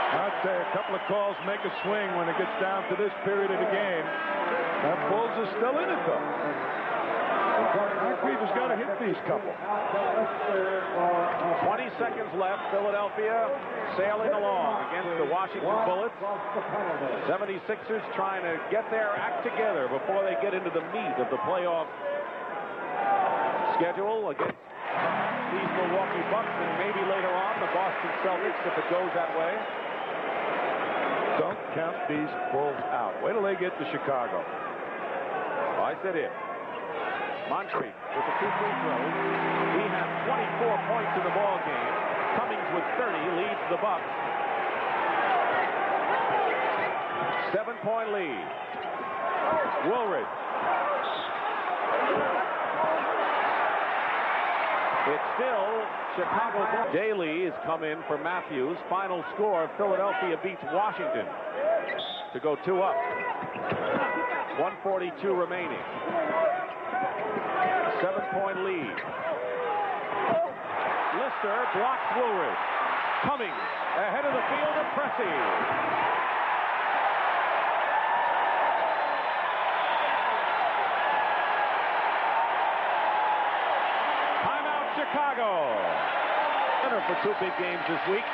I'd say a couple of calls make a swing when it gets down to this period of the game. That Bulls are still in it, though. Moncrief has got to hit these couple. 20 seconds left. Philadelphia sailing along against the Washington Bullets. 76ers trying to get their act together before they get into the meat of the playoff schedule against these Milwaukee Bucks, and maybe later on the Boston Celtics if it goes that way. Don't count these Bulls out. Wait till they get to Chicago. I said it. Moncrief with the 2 free throws. He has 24 points in the ball game. Cummings with 30 leads the Bucks. 7-point lead. Woolridge. It's still Chicago. Daly has come in for Matthews. Final score, Philadelphia beats Washington to go 2 up. 142 remaining. 7-point lead. Lister blocks Woolridge. Cummings ahead of the field to Pressey. Timeout, Chicago. Center for two big games this week.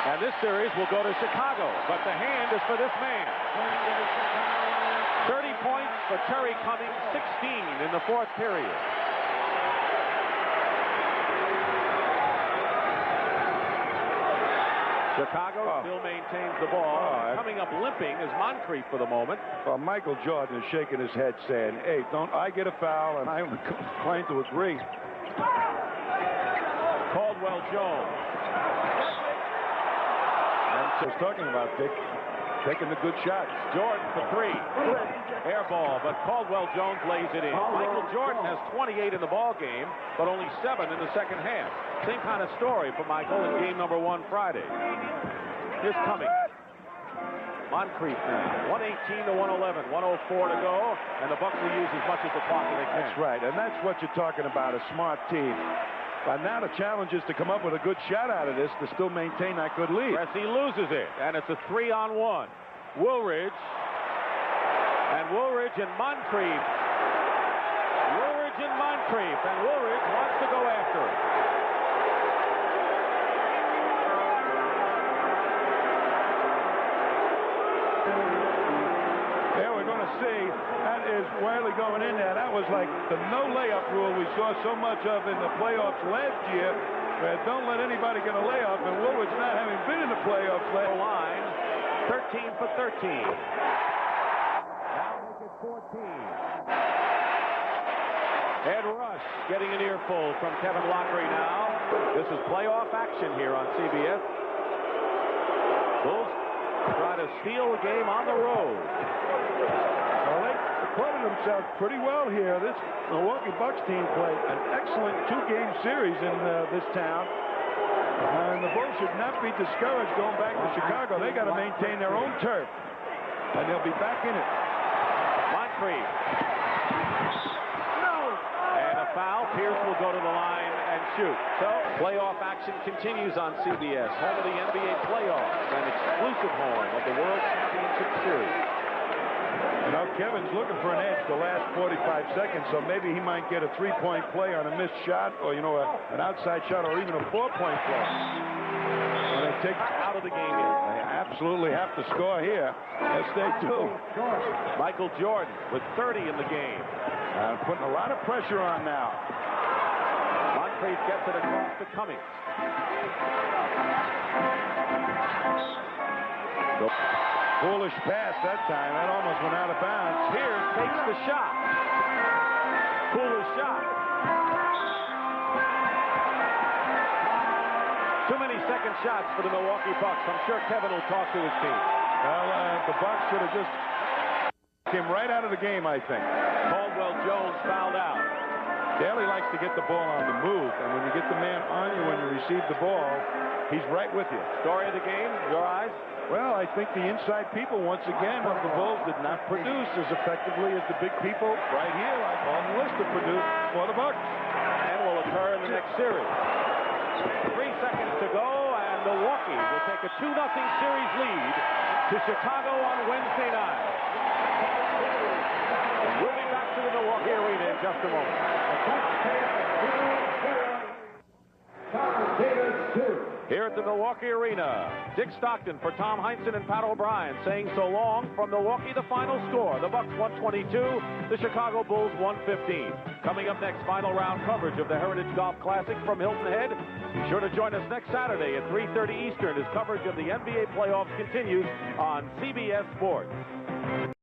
And this series will go to Chicago, but the hand is for this man. 30 points for Terry Cummings, 16 in the fourth period. Chicago still maintains the ball. Coming up limping is Moncrief for the moment. Well, Michael Jordan is shaking his head saying, hey, don't I get a foul? And I'm inclined to agree. Caldwell Jones. I was talking about Dick taking the good shots. Jordan for three. Air ball, but Caldwell Jones lays it in. Michael Jordan has 28 in the ball game, but only 7 in the second half. Same kind of story for Michael in game number 1 Friday. Here's Cummings. Moncrief now. 118 to 111. 104 to go, and the Bucks will use as much of the clock as they can. That's right, and that's what you're talking about, a smart team. But now the challenge is to come up with a good shot out of this to still maintain that good lead. Pressey loses it, and it's a 3-on-1. Woolridge and Moncrief. Woolridge and Moncrief, and Woolridge wants to go after it. There we're going to see. That is Wiley going in there. That was like the no layup rule we saw so much of in the playoffs last year. Where don't let anybody get a layup, and Woolridge not having been in the playoffs last line, 13 for 13. Now make it 14. Ed Rush getting an earful from Kevin Lockery now. This is playoff action here on CBS. Bulls try to steal the game on the road. Well, they acquitted themselves pretty well here. This Milwaukee Bucks team played an excellent two-game series in this town. And the Bulls should not be discouraged going back to Chicago. They got to maintain their own turf. And they'll be back in it. Moncrief. And a foul. Pierce will go to the line and shoot. So playoff action continues on CBS. Home of the NBA playoffs and exclusive home of the World Championship Series. You know, Kevin's looking for an edge the last 45 seconds, so maybe he might get a three-point play on a missed shot, or, you know, an outside shot, or even a four-point play. When they take out of the game here. They absolutely have to score here. Yes, they do. Michael Jordan with 30 in the game. Putting a lot of pressure on now. Moncrief gets it across to Cummings. Foolish pass that time. That almost went out of bounds. Pierce takes the shot. Foolish shot. Too many second shots for the Milwaukee Bucks. I'm sure Kevin will talk to his team. Well, the Bucks should have just came right out of the game, I think. Caldwell Jones fouled out. Daly likes to get the ball on the move, and when you get the man on you when you receive the ball, he's right with you. Story of the game, your eyes? Well, I think the inside people, once again, of the Bulls did not produce as effectively as the big people right here, like on the list, have produced for the Bucks. And will occur in the next series. 3 seconds to go, and Milwaukee will take a 2-0 series lead to Chicago on Wednesday night. We'll be back to the Milwaukee Arena in just a moment. Here at the Milwaukee Arena, Dick Stockton for Tom Heinsohn and Pat O'Brien saying so long from Milwaukee. The final score, the Bucks 122, the Chicago Bulls 115. Coming up next, final round coverage of the Heritage Golf Classic from Hilton Head. Be sure to join us next Saturday at 3:30 Eastern as coverage of the NBA playoffs continues on CBS Sports.